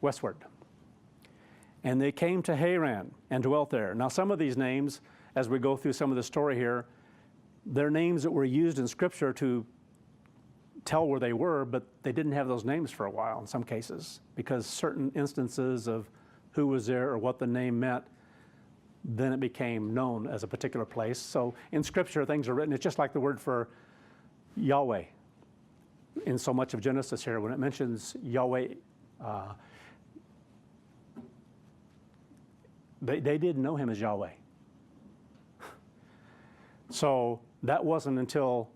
westward. And they came to Haran and dwelt there. Now some of these names, as we go through some of the story here, they're names that were used in Scripture to tell where they were, but they didn't have those names for a while in some cases, because certain instances of who was there or what the name meant, then it became known as a particular place. So in Scripture, things are written. It's just like the word for Yahweh in so much of Genesis here. When it mentions Yahweh, they didn't know him as Yahweh. So that wasn't until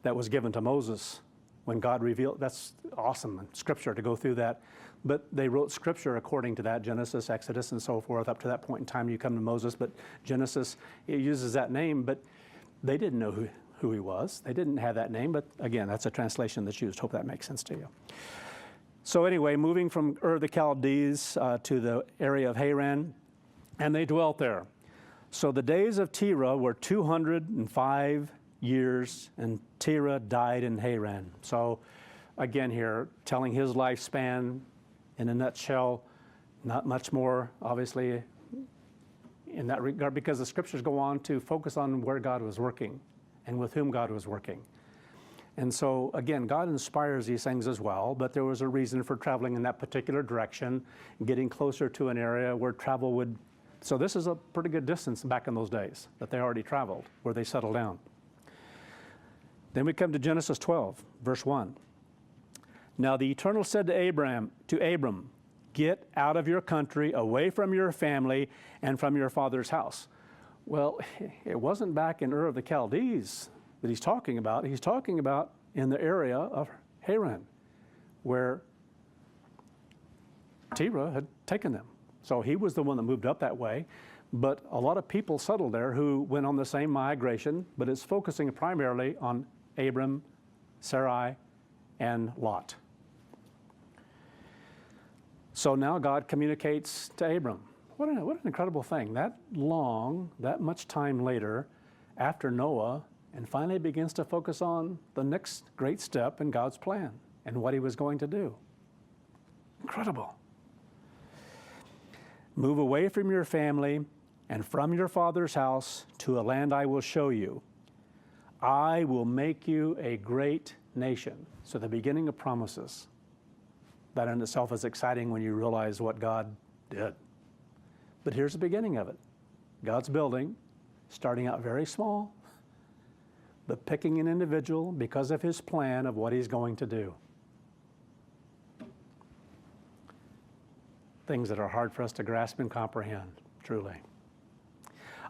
that was given to Moses when God revealed. That's awesome in Scripture to go through that. But they wrote Scripture according to that, Genesis, Exodus, and so forth. Up to that point in time, you come to Moses. But Genesis, it uses that name, but they didn't know who he was. They didn't have that name. But again, that's a translation that's used. Hope that makes sense to you. So anyway, moving from Ur of the Chaldees to the area of Haran, and they dwelt there. So the days of Terah were 205 years, and Terah died in Haran. So again here, telling his lifespan in a nutshell, not much more, obviously, in that regard, because the scriptures go on to focus on where God was working and with whom God was working. And so, again, God inspires these things as well, but there was a reason for traveling in that particular direction, getting closer to an area where travel would, so this is a pretty good distance back in those days that they already traveled, where they settled down. Then we come to Genesis 12, verse 1. Now the Eternal said to Abram, get out of your country, away from your family, and from your father's house. Well, it wasn't back in Ur of the Chaldees that he's talking about. He's talking about in the area of Haran, where Terah had taken them. So he was the one that moved up that way. But a lot of people settled there who went on the same migration, but it's focusing primarily on Abram, Sarai, and Lot. So now God communicates to Abram. What an incredible thing. That much time later, after Noah, and finally begins to focus on the next great step in God's plan and what he was going to do. Incredible. Move away from your family and from your father's house to a land I will show you. I will make you a great nation. So the beginning of promises. That in itself is exciting when you realize what God did. But here's the beginning of it. God's building, starting out very small, but picking an individual because of his plan of what he's going to do. Things that are hard for us to grasp and comprehend, truly.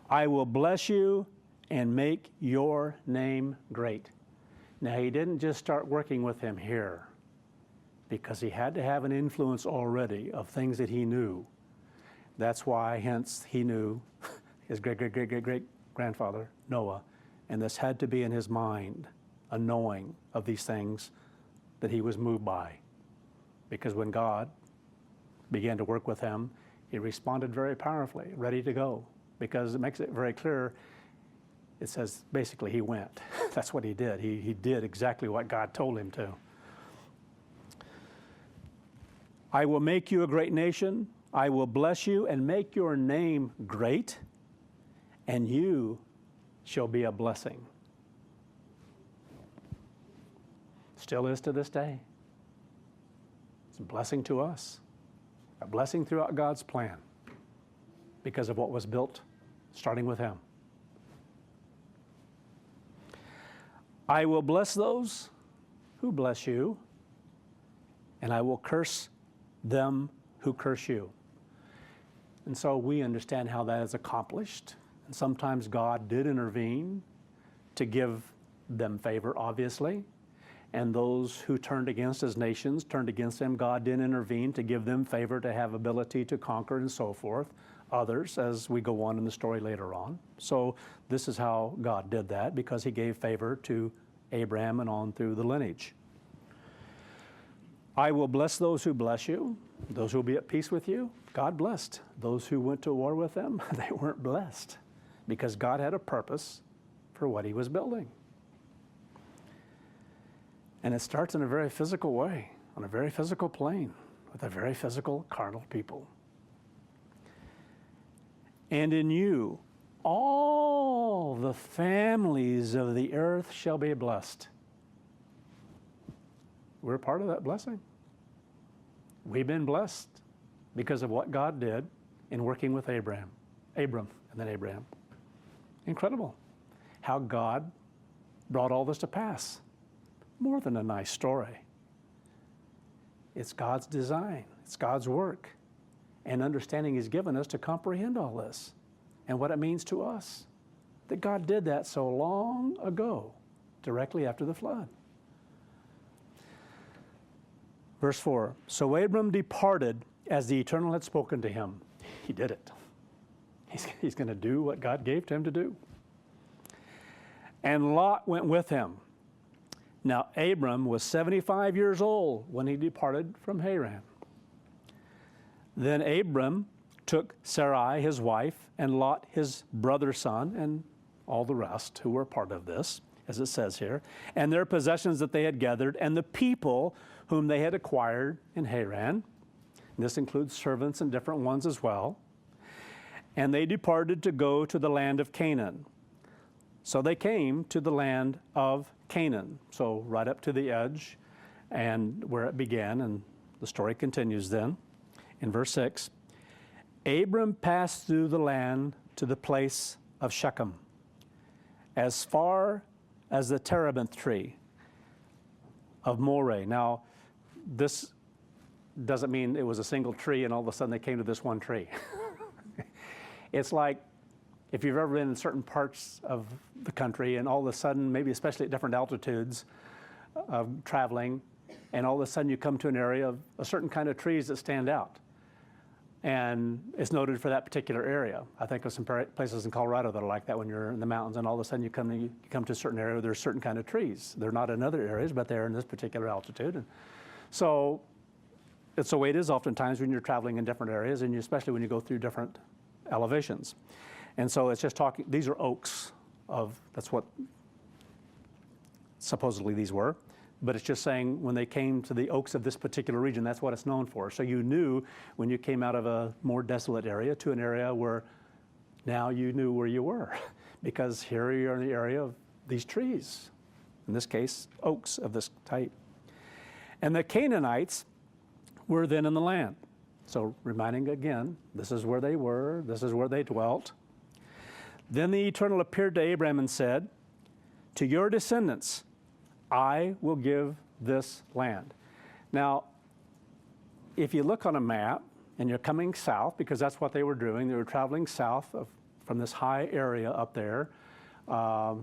I will bless you and make your name great. Now, he didn't just start working with him here, because he had to have an influence already of things that he knew. That's why, hence, he knew his great-great-great-great-grandfather, Noah, and this had to be in his mind, a knowing of these things that he was moved by. Because when God began to work with him, he responded very powerfully, ready to go, because it makes it very clear. It says, basically, he went. That's what he did. He did exactly what God told him to. I will make you a great nation. I will bless you and make your name great, and you shall be a blessing. Still is to this day. It's a blessing to us, a blessing throughout God's plan because of what was built, starting with him. I will bless those who bless you, and I will curse them who curse you. And so we understand how that is accomplished. And sometimes God did intervene to give them favor, obviously. And those who turned against his nations, turned against him, God did intervene to give them favor, to have ability to conquer and so forth. Others, as we go on in the story later on. So this is how God did that, because he gave favor to Abram and on through the lineage. I will bless those who bless you. Those who will be at peace with you, God blessed. Those who went to war with them, they weren't blessed, because God had a purpose for what he was building. And it starts in a very physical way, on a very physical plane, with a very physical, carnal people. And in you, all the families of the earth shall be blessed. We're part of that blessing. We've been blessed because of what God did in working with Abram, and then Abraham. Incredible how God brought all this to pass. More than a nice story. It's God's design. It's God's work. And understanding he's given us to comprehend all this and what it means to us. That God did that so long ago, directly after the flood. Verse 4, so Abram departed as the Eternal had spoken to him. He did it. He's going to do what God gave to him to do. And Lot went with him. Now Abram was 75 years old when he departed from Haran. Then Abram took Sarai, his wife, and Lot, his brother's son, and all the rest who were part of this, as it says here, and their possessions that they had gathered, and the people whom they had acquired in Haran. And this includes servants and different ones as well. And they departed to go to the land of Canaan. So they came to the land of Canaan. So right up to the edge and where it began, and the story continues then in verse 6. Abram passed through the land to the place of Shechem, as far as the terebinth tree of Moreh. Now, this doesn't mean it was a single tree and all of a sudden they came to this one tree. It's like if you've ever been in certain parts of the country and all of a sudden, maybe especially at different altitudes of traveling, and all of a sudden you come to an area of a certain kind of trees that stand out. And it's noted for that particular area. I think of some places in Colorado that are like that when you're in the mountains and all of a sudden you come to a certain area where there's certain kind of trees. They're not in other areas, but they're in this particular altitude. And so it's the way it is oftentimes when you're traveling in different areas, and especially when you go through different elevations. And so it's just talking, these are oaks that's what supposedly these were. But it's just saying when they came to the oaks of this particular region, that's what it's known for. So you knew when you came out of a more desolate area to an area where now you knew where you were, because here you're in the area of these trees, in this case, oaks of this type. And the Canaanites were then in the land. So reminding again, this is where they were, this is where they dwelt. Then the Eternal appeared to Abram and said, to your descendants I will give this land. Now, if you look on a map and you're coming south, because that's what they were doing, they were traveling south from this high area up there, up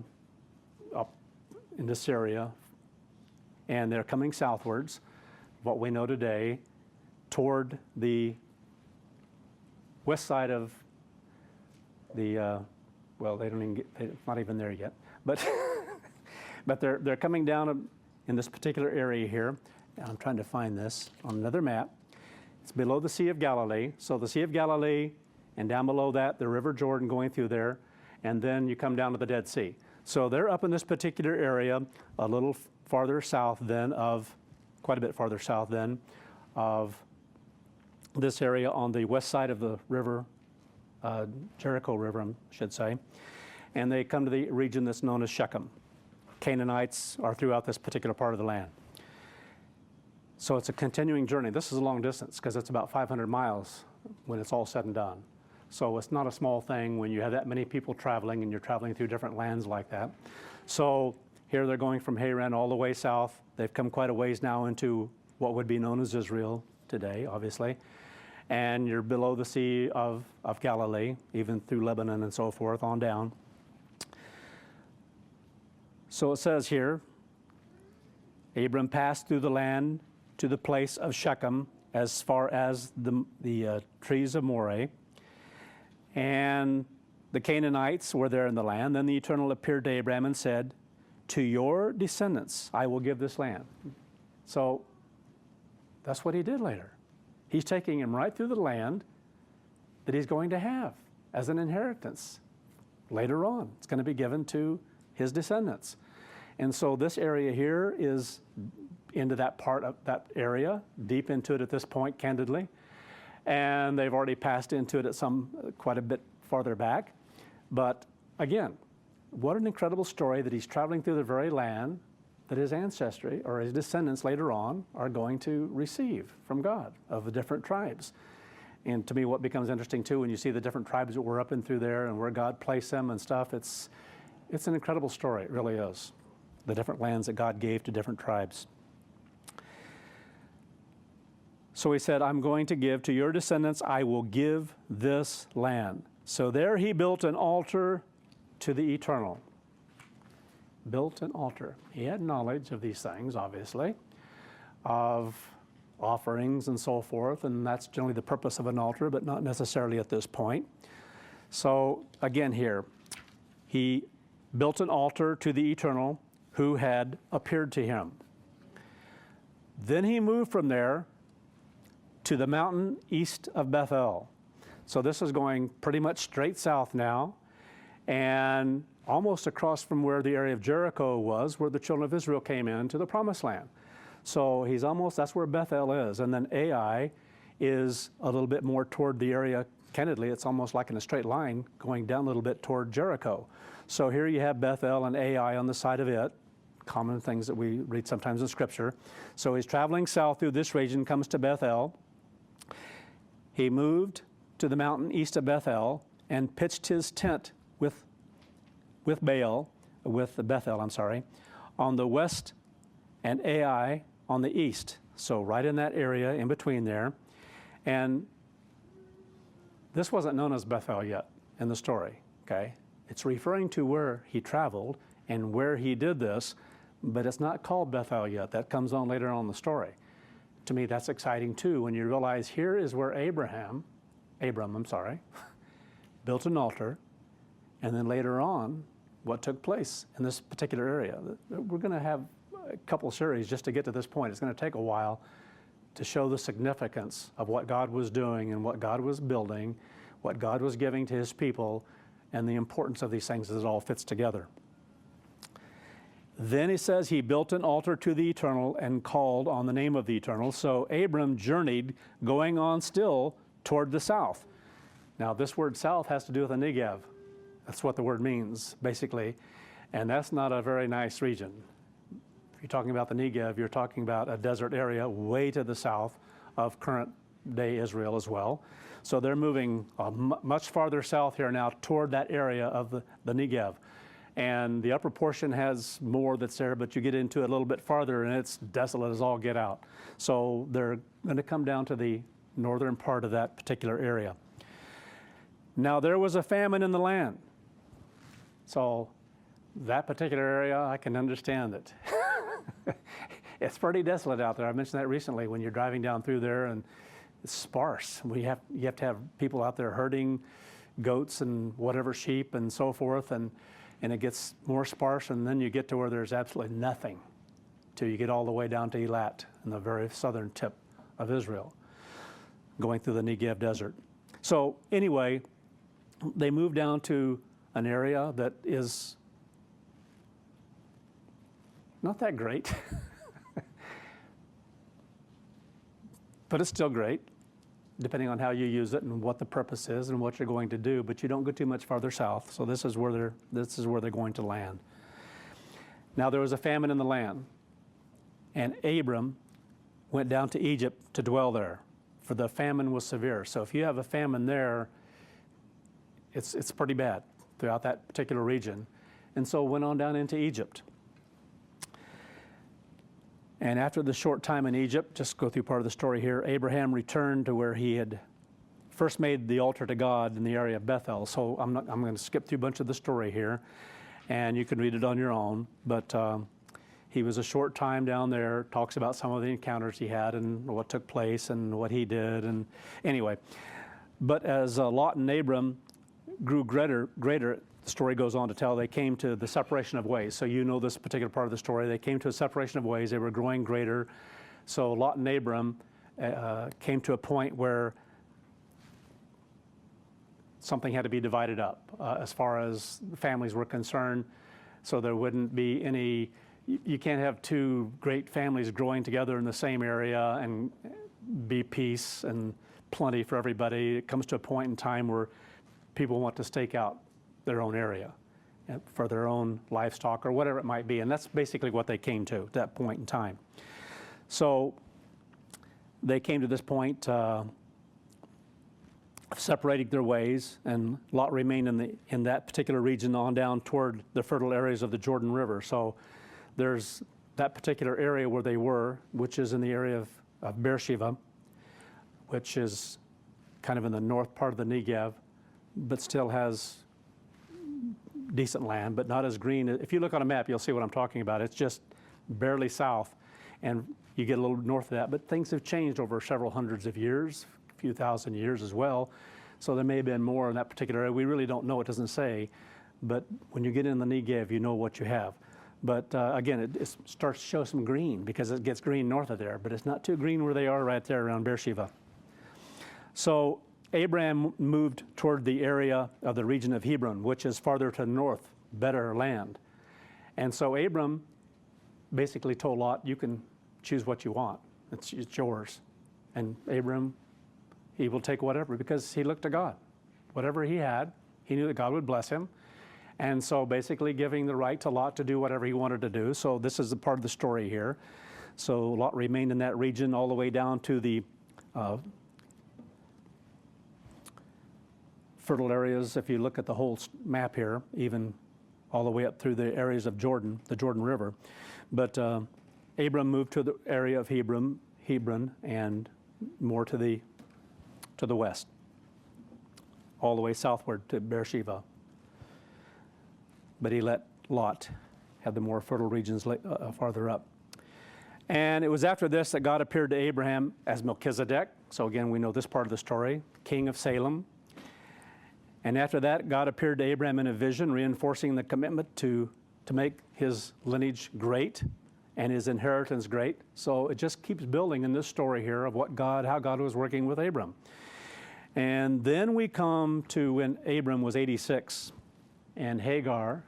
in this area, and they're coming southwards, what we know today, toward the west side of the, well, they don't even get, it's not even there yet, but but they're coming down in this particular area here. I'm trying to find this on another map. It's below the Sea of Galilee. So the Sea of Galilee, and down below that, the River Jordan going through there, and then you come down to the Dead Sea. So they're up in this particular area, a little farther south then of, quite a bit farther south then, of this area on the west side of the river, Jericho River, I should say. And they come to the region that's known as Shechem. Canaanites are throughout this particular part of the land. So it's a continuing journey. This is a long distance because it's about 500 miles when it's all said and done. So it's not a small thing when you have that many people traveling and you're traveling through different lands like that. So here they're going from Haran all the way south. They've come quite a ways now into what would be known as Israel today, obviously. And you're below the Sea of Galilee, even through Lebanon and so forth, on down. So it says here, Abram passed through the land to the place of Shechem as far as the trees of Moreh. And the Canaanites were there in the land. Then the Eternal appeared to Abram and said, to your descendants I will give this land. So that's what he did later. He's taking him right through the land that he's going to have as an inheritance. Later on, it's going to be given to his descendants. And so this area here is into that part of that area, deep into it at this point, candidly. And they've already passed into it at quite a bit farther back. But again, what an incredible story that he's traveling through the very land that his ancestry or his descendants later on are going to receive from God of the different tribes. And to me, what becomes interesting too, when you see the different tribes that were up and through there and where God placed them and stuff, it's an incredible story, it really is. The different lands that God gave to different tribes. So he said, I'm going to give to your descendants, I will give this land. So there he built an altar to the Eternal. Built an altar. He had knowledge of these things, obviously, of offerings and so forth, and that's generally the purpose of an altar, but not necessarily at this point. So again here, he built an altar to the Eternal who had appeared to him. Then he moved from there to the mountain east of Bethel. So this is going pretty much straight south now. And almost across from where the area of Jericho was, where the children of Israel came into the promised land. So he's almost, that's where Bethel is. And then Ai is a little bit more toward the area, candidly, it's almost like in a straight line going down a little bit toward Jericho. So here you have Bethel and Ai on the side of it, common things that we read sometimes in Scripture. So he's traveling south through this region, comes to Bethel. He moved to the mountain east of Bethel and pitched his tent with Bethel, on the west, and Ai on the east. So right in that area in between there. And this wasn't known as Bethel yet in the story, okay? It's referring to where he traveled and where he did this, but it's not called Bethel yet. That comes on later on in the story. To me, that's exciting too, when you realize here is where Abram, built an altar, and then later on, what took place in this particular area. We're going to have a couple series just to get to this point. It's going to take a while to show the significance of what God was doing and what God was building, what God was giving to his people, and the importance of these things as it all fits together. Then he says he built an altar to the Eternal and called on the name of the Eternal. So Abram journeyed, going on still toward the south. Now this word south has to do with the Negev. That's what the word means, basically. And that's not a very nice region. If you're talking about the Negev, you're talking about a desert area way to the south of current-day Israel as well. So they're moving much farther south here now toward that area of the Negev. And the upper portion has more that's there, but you get into it a little bit farther and it's desolate as all get out. So they're going to come down to the northern part of that particular area. Now there was a famine in the land. So that particular area, I can understand it. It's pretty desolate out there. I mentioned that recently when you're driving down through there, and it's sparse. You have to have people out there herding goats and whatever, sheep and so forth, and it gets more sparse, and then you get to where there's absolutely nothing till you get all the way down to Eilat in the very southern tip of Israel, going through the Negev desert. So anyway, they moved down to an area that is not that great, but it's still great, depending on how you use it and what the purpose is and what you're going to do. But you don't go too much farther south. So this is where they're going to land. Now there was a famine in the land, and Abram went down to Egypt to dwell there, for the famine was severe. So if you have a famine there, it's pretty bad throughout that particular region. And so went on down into Egypt. And after the short time in Egypt, just go through part of the story here, Abraham returned to where he had first made the altar to God in the area of Bethel. So I'm going to skip through a bunch of the story here, and you can read it on your own. But he was a short time down there, talks about some of the encounters he had and what took place and what he did. And anyway, but as Lot and Abram grew greater, the story goes on to tell, they came to the separation of ways. So you know this particular part of the story. They came to a separation of ways. They were growing greater. So Lot and Abram came to a point where something had to be divided up as far as families were concerned. So there wouldn't be any, you can't have two great families growing together in the same area and be peace and plenty for everybody. It comes to a point in time where people want to stake out their own area for their own livestock or whatever it might be. And that's basically what they came to at that point in time. So they came to this point separating their ways, and Lot remained in that particular region on down toward the fertile areas of the Jordan River. So there's that particular area where they were, which is in the area of Beersheba, which is kind of in the north part of the Negev, but still has decent land, but not as green. If you look on a map, you'll see what I'm talking about. It's just barely south, and you get a little north of that. But things have changed over several hundreds of years, a few thousand years as well. So there may have been more in that particular area. We really don't know. It doesn't say. But when you get in the Negev, you know what you have. But again, it starts to show some green because it gets green north of there. But it's not too green where they are right there around Beersheba. So Abraham moved toward the area of the region of Hebron, which is farther to the north better land. And so Abram basically told Lot, you can choose what you want. It's yours. And Abram, he will take whatever, because he looked to God. Whatever he had, he knew that God would bless him. And so basically giving the right to Lot to do whatever he wanted to do. So this is a part of the story here. So Lot remained in that region all the way down to the fertile areas. If you look at the whole map here, even all the way up through the areas of Jordan, the Jordan River. But Abram moved to the area of Hebron, and more to the west, all the way southward to Beersheba. But he let Lot have the more fertile regions farther up. And it was after this that God appeared to Abraham as Melchizedek. So again, we know this part of the story, king of Salem. And after that, God appeared to Abraham in a vision, reinforcing the commitment to make his lineage great and his inheritance great. So it just keeps building in this story here of how God was working with Abram. And then we come to when Abram was 86, and Hagar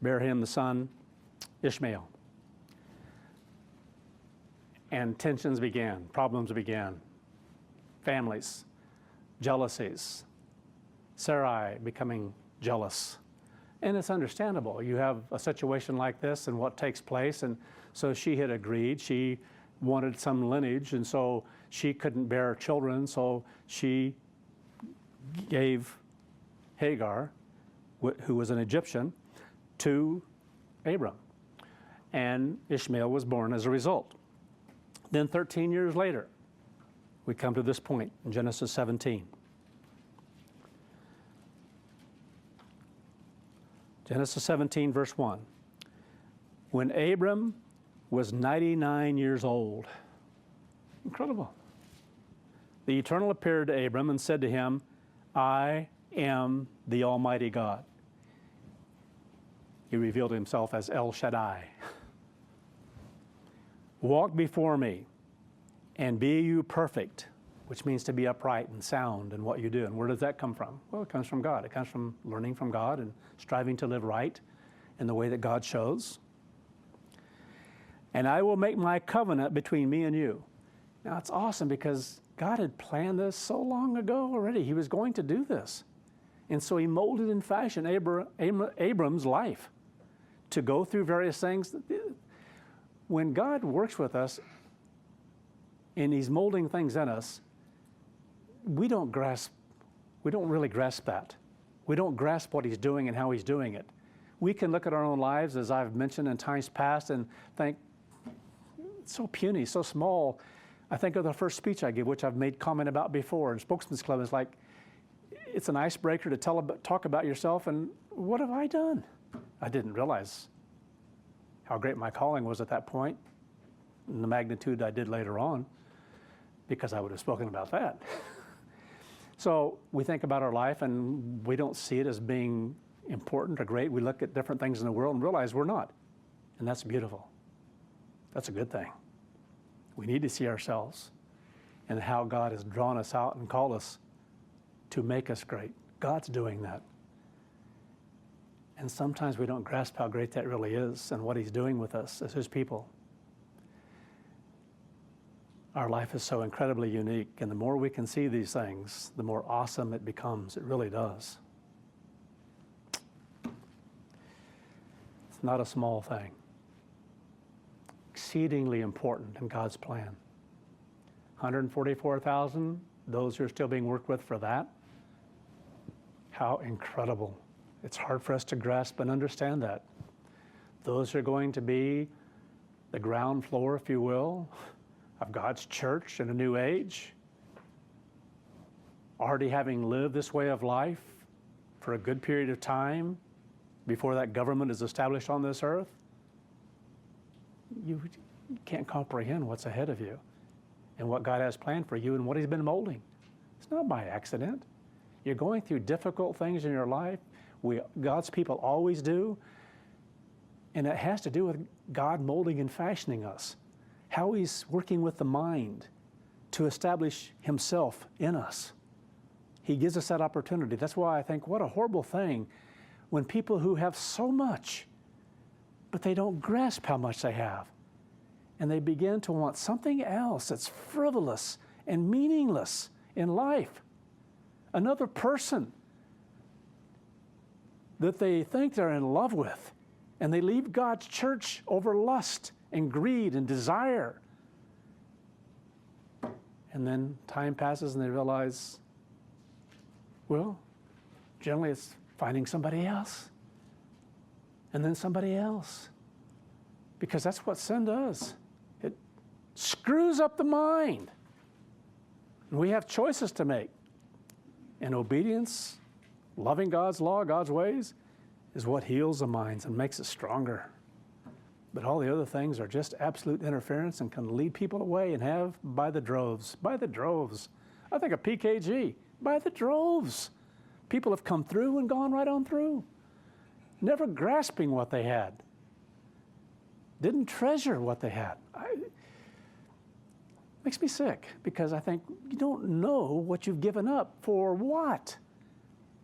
bare him the son Ishmael. And tensions began, problems began, families, jealousies, Sarai becoming jealous. And it's understandable. You have a situation like this and what takes place, and so she had agreed. She wanted some lineage, and so she couldn't bear children, so she gave Hagar, who was an Egyptian, to Abram. And Ishmael was born as a result. Then 13 years later, we come to this point in Genesis 17. Genesis 17, verse 1. When Abram was 99 years old. Incredible. The Eternal appeared to Abram and said to him, I am the Almighty God. He revealed himself as El Shaddai. Walk before me and be you perfect, which means to be upright and sound in what you do. And where does that come from? Well, it comes from God. It comes from learning from God and striving to live right in the way that God shows. And I will make my covenant between me and you. Now, it's awesome because God had planned this so long ago already. He was going to do this. And so he molded and fashioned Abram's life to go through various things. When God works with us and he's molding things in us, we don't really grasp that. We don't grasp what he's doing and how he's doing it. We can look at our own lives, as I've mentioned in times past, and think, it's so puny, so small. I think of the first speech I give, which I've made comment about before in Spokesman's Club. It's like, it's an icebreaker to talk about yourself, and what have I done? I didn't realize how great my calling was at that point, and the magnitude I did later on, because I would have spoken about that. So we think about our life and we don't see it as being important or great. We look at different things in the world and realize we're not. And that's beautiful. That's a good thing. We need to see ourselves and how God has drawn us out and called us to make us great. God's doing that. And sometimes we don't grasp how great that really is and what he's doing with us as his people. Our life is so incredibly unique, and the more we can see these things, the more awesome it becomes. It really does. It's not a small thing. Exceedingly important in God's plan. 144,000, those who are still being worked with for that. How incredible. It's hard for us to grasp and understand that. Those are going to be the ground floor, if you will, of God's church in a new age, already having lived this way of life for a good period of time before that government is established on this earth. You can't comprehend what's ahead of you and what God has planned for you and what he's been molding. It's not by accident. You're going through difficult things in your life. God's people always do. And it has to do with God molding and fashioning us. How he's working with the mind to establish himself in us. He gives us that opportunity. That's why I think what a horrible thing when people who have so much, but they don't grasp how much they have, and they begin to want something else that's frivolous and meaningless in life, another person that they think they're in love with, and they leave God's church over lust and greed and desire. And then time passes and they realize, well, generally it's finding somebody else, and then somebody else, because that's what sin does. It screws up the mind. And we have choices to make. And obedience, loving God's law, God's ways, is what heals the minds and makes it stronger. But all the other things are just absolute interference and can lead people away and have by the droves. By the droves. I think of PKG. By the droves. People have come through and gone right on through, never grasping what they had, didn't treasure what they had. Makes me sick, because I think you don't know what you've given up for what?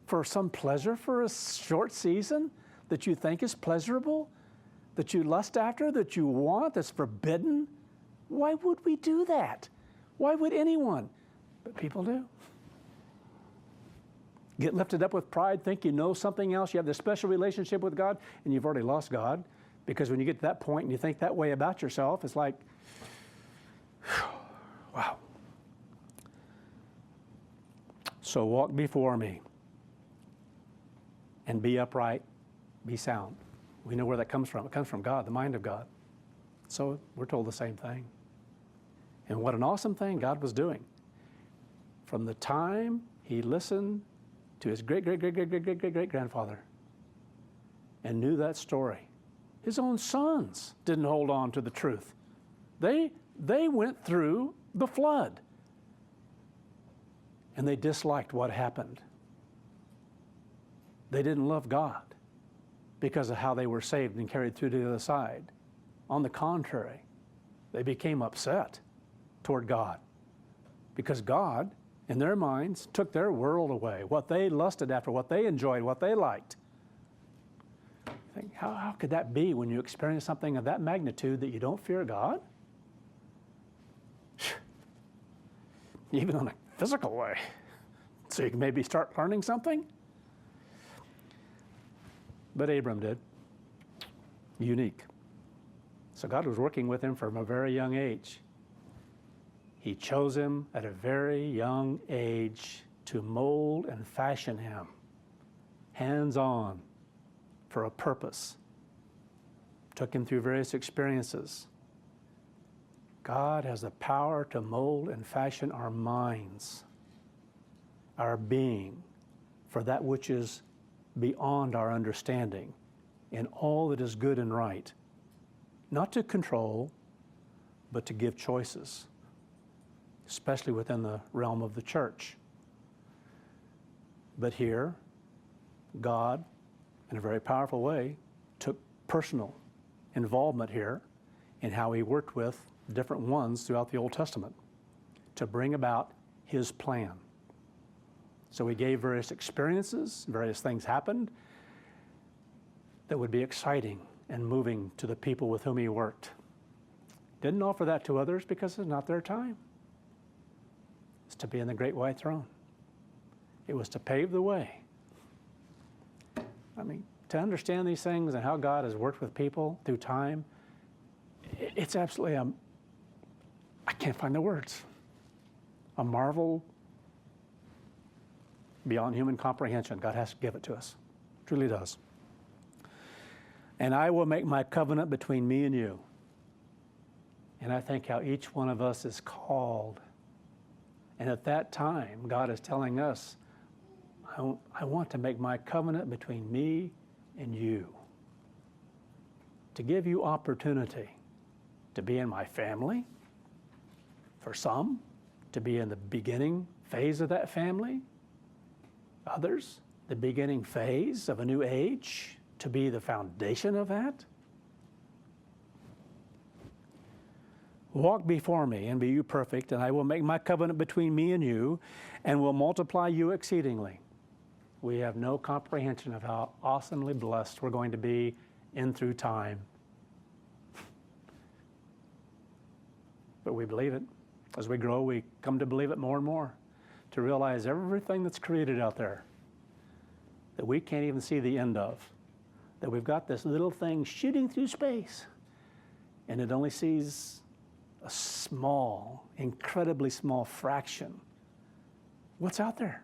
For some pleasure for a short season that you think is pleasurable, that you lust after, that you want, that's forbidden? Why would we do that? Why would anyone? But people do. Get lifted up with pride, think you know something else, you have this special relationship with God, and you've already lost God. Because when you get to that point and you think that way about yourself, it's like, wow. So walk before me and be upright, be sound. We know where that comes from. It comes from God, the mind of God. So we're told the same thing. And what an awesome thing God was doing. From the time he listened to his great-great-great-great-great-great-great-grandfather and knew that story. His own sons didn't hold on to the truth. They went through the flood, and they disliked what happened. They didn't love God because of how they were saved and carried through to the other side. On the contrary, they became upset toward God because God, in their minds, took their world away, what they lusted after, what they enjoyed, what they liked. Think, how could that be when you experience something of that magnitude that you don't fear God? Even in a physical way. So you can maybe start learning something? But Abram did. Unique. So God was working with him from a very young age. He chose him at a very young age to mold and fashion him, hands-on, for a purpose. Took him through various experiences. God has the power to mold and fashion our minds, our being, for that which is beyond our understanding, in all that is good and right. Not to control, but to give choices, especially within the realm of the church. But here, God, in a very powerful way, took personal involvement here in how he worked with different ones throughout the Old Testament to bring about his plan. So he gave various experiences, various things happened that would be exciting and moving to the people with whom he worked. Didn't offer that to others because it's not their time. It's to be in the great white throne. It was to pave the way. I mean, to understand these things and how God has worked with people through time, it's absolutely, I can't find the words. A marvel beyond human comprehension. God has to give it to us. Truly does. And I will make my covenant between me and you. And I think how each one of us is called. And at that time, God is telling us, I want to make my covenant between me and you. To give you opportunity to be in my family. For some, to be in the beginning phase of that family. Others, the beginning phase of a new age, to be the foundation of that. Walk before me and be you perfect, and I will make my covenant between me and you, and will multiply you exceedingly. We have no comprehension of how awesomely blessed we're going to be in through time. But we believe it. As we grow, we come to believe it more and more, to realize everything that's created out there that we can't even see the end of, that we've got this little thing shooting through space, and it only sees a small, incredibly small fraction. What's out there?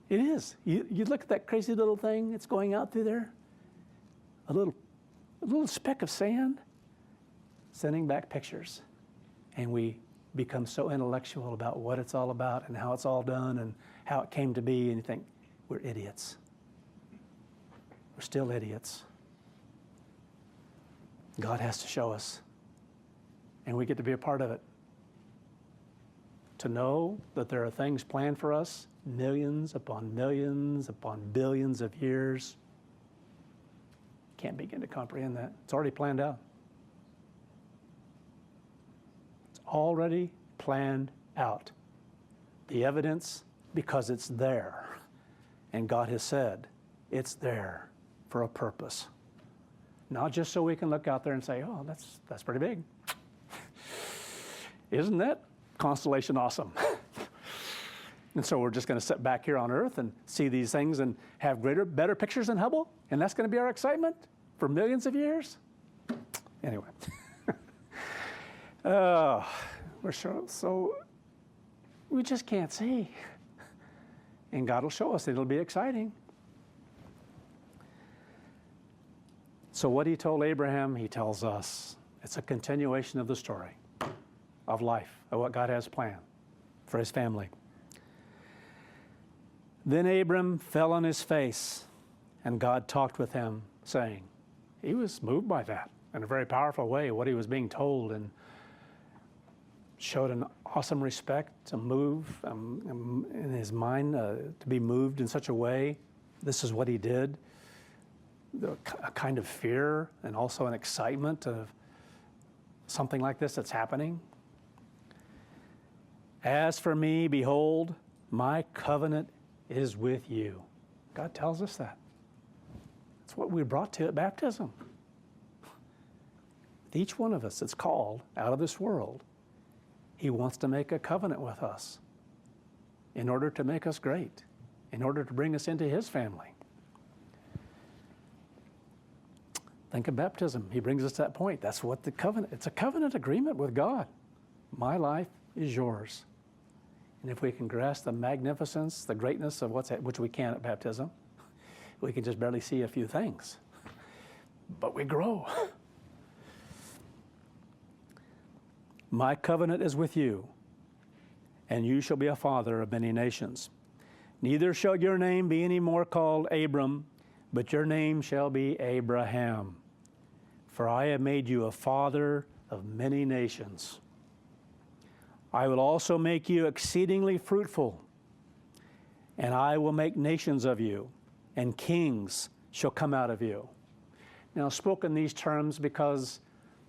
It is. You look at that crazy little thing that's going out through there, a little speck of sand, sending back pictures. And we become so intellectual about what it's all about and how it's all done and how it came to be, and you think, we're idiots. We're still idiots. God has to show us, and we get to be a part of it. To know that there are things planned for us, millions upon billions of years. Can't begin to comprehend that. It's already planned out. It's already planned out. The evidence, because it's there. And God has said, it's there for a purpose. Not just so we can look out there and say, oh, that's pretty big. Isn't that constellation awesome? And so we're just going to sit back here on Earth and see these things and have better pictures than Hubble? And that's going to be our excitement for millions of years? Anyway. So we just can't see. And God will show us. It'll be exciting. So what he told Abraham, he tells us. It's a continuation of the story of life, of what God has planned for his family. Then Abram fell on his face, and God talked with him, saying, he was moved by that in a very powerful way, what he was being told, and showed an awesome respect to move in his mind, to be moved in such a way. This is what he did. A kind of fear and also an excitement of something like this that's happening. As for me, behold, my covenant is with you. God tells us that. That's what we brought to at baptism. With each one of us that's called out of this world, he wants to make a covenant with us in order to make us great, in order to bring us into his family. Think of baptism. He brings us to that point. That's what the covenant, it's a covenant agreement with God. My life is yours. And if we can grasp the magnificence, the greatness of which we can at baptism, we can just barely see a few things. But we grow. My covenant is with you, and you shall be a father of many nations. Neither shall your name be any more called Abram, but your name shall be Abraham. For I have made you a father of many nations. I will also make you exceedingly fruitful, and I will make nations of you, and kings shall come out of you. Now, spoken these terms because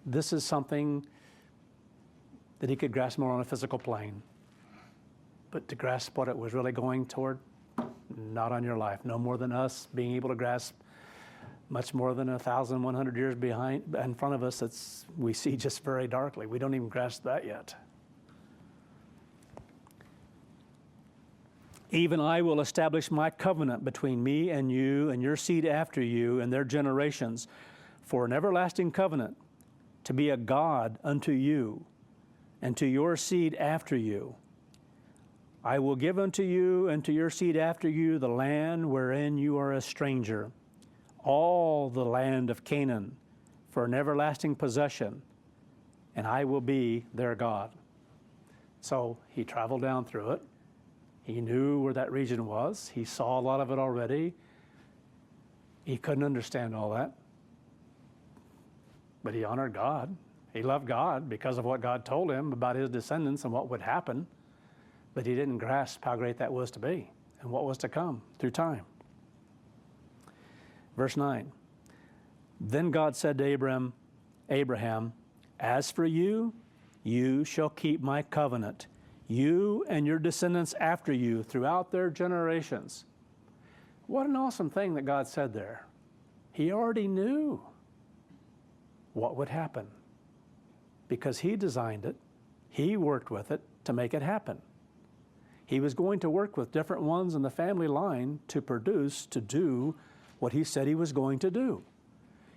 this is something that he could grasp more on a physical plane. But to grasp what it was really going toward, not on your life. No more than us being able to grasp much more than 1,100 years in front of us. We see just very darkly. We don't even grasp that yet. Even I will establish my covenant between me and you and your seed after you and their generations for an everlasting covenant, to be a God unto you and to your seed after you. I will give unto you and to your seed after you the land wherein you are a stranger, all the land of Canaan, for an everlasting possession, and I will be their God. So he traveled down through it. He knew where that region was. He saw a lot of it already. He couldn't understand all that. But he honored God. He loved God because of what God told him about his descendants and what would happen. But he didn't grasp how great that was to be and what was to come through time. Verse 9. Then God said to Abraham, as for you, you shall keep my covenant, you and your descendants after you throughout their generations. What an awesome thing that God said there. He already knew what would happen because he designed it. He worked with it to make it happen. He was going to work with different ones in the family line to produce, to do what he said he was going to do.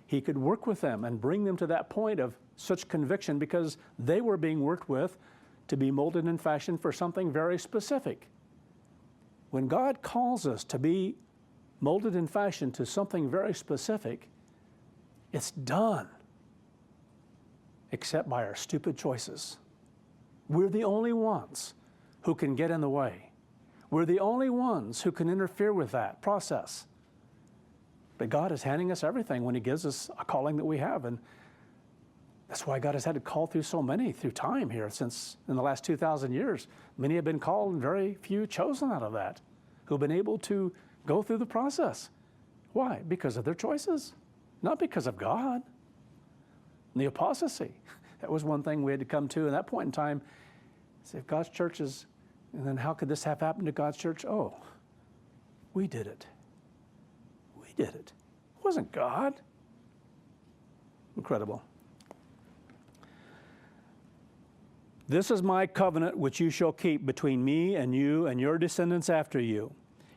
He could work with them and bring them to that point of such conviction because they were being worked with to be molded and fashioned for something very specific. When God calls us to be molded and fashioned to something very specific, it's done, except by our stupid choices. We're the only ones who can get in the way. We're the only ones who can interfere with that process. But God is handing us everything when he gives us a calling that we have. And that's why God has had to call through so many through time here since in the last 2,000 years. Many have been called and very few chosen out of that who've been able to go through the process. Why? Because of their choices, not because of God. And the apostasy, that was one thing we had to come to at that point in time. Say, if God's church is, and then how could this have happened to God's church? Oh, we did it. We did it. It wasn't God. Incredible. This is my covenant which you shall keep between me and you and your descendants after you.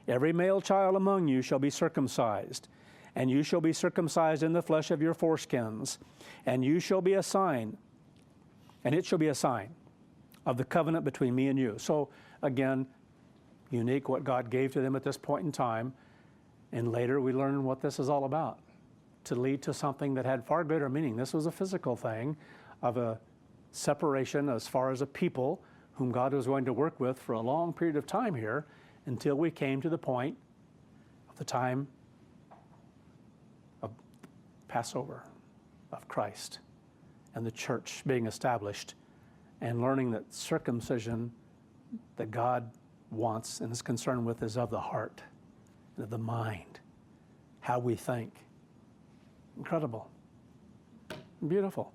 Every male child among you shall be circumcised, and you shall be circumcised in the flesh of your foreskins, and you shall be a sign, and it shall be a sign of the covenant between me and you. So again, unique what God gave to them at this point in time, and later we learn what this is all about, to lead to something that had far greater meaning. This was a physical thing of a separation as far as a people whom God was going to work with for a long period of time here until we came to the point of the time of Passover, of Christ, and the church being established and learning that circumcision that God wants and is concerned with is of the heart and of the mind, how we think. Incredible. Beautiful.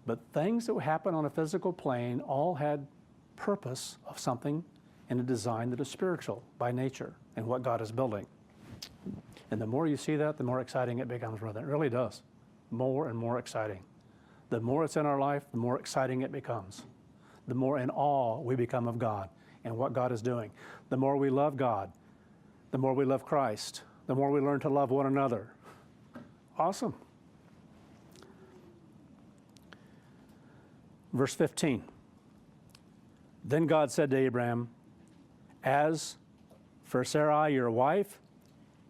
But things that would happen on a physical plane all had purpose of something in a design that is spiritual by nature and what God is building. And the more you see that, the more exciting it becomes, brother. It really does. More and more exciting. The more it's in our life, the more exciting it becomes. The more in awe we become of God and what God is doing. The more we love God, the more we love Christ, the more we learn to love one another. Awesome. Verse 15. Then God said to Abram, as for Sarai, your wife,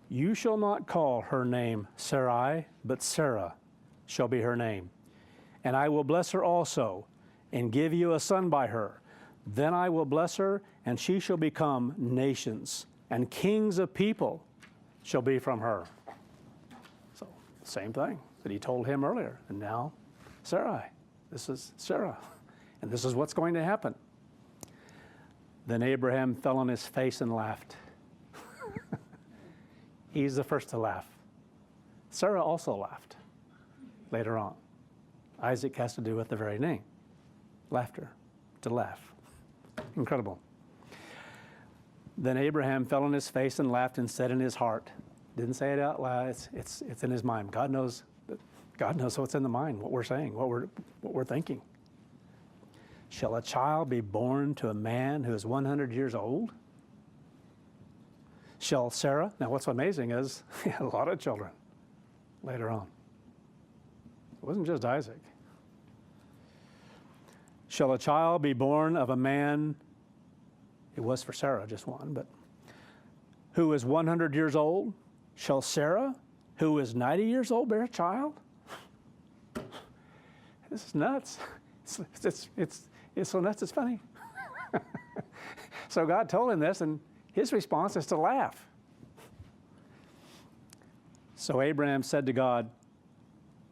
you shall not call her name Sarai, but Sarah shall be her name. And I will bless her also, and give you a son by her. Then I will bless her, and she shall become nations, and kings of people shall be from her. So, same thing that he told him earlier. And now, Sarai. This is Sarah, and this is what's going to happen. Then Abraham fell on his face and laughed. He's the first to laugh. Sarah also laughed later on. Isaac has to do with the very name. Laughter, to laugh. Incredible. Then Abraham fell on his face and laughed and said in his heart, didn't say it out loud, it's in his mind. God knows what's in the mind, what we're saying, what we're thinking. Shall a child be born to a man who is 100 years old? Shall Sarah? Now what's amazing is he had a lot of children later on. It wasn't just Isaac. Shall a child be born of a man, it was for Sarah, just one, but who is 100 years old? Shall Sarah, who is 90 years old, bear a child? This is nuts. It's so nuts, it's funny. So God told him this, and his response is to laugh. So Abraham said to God,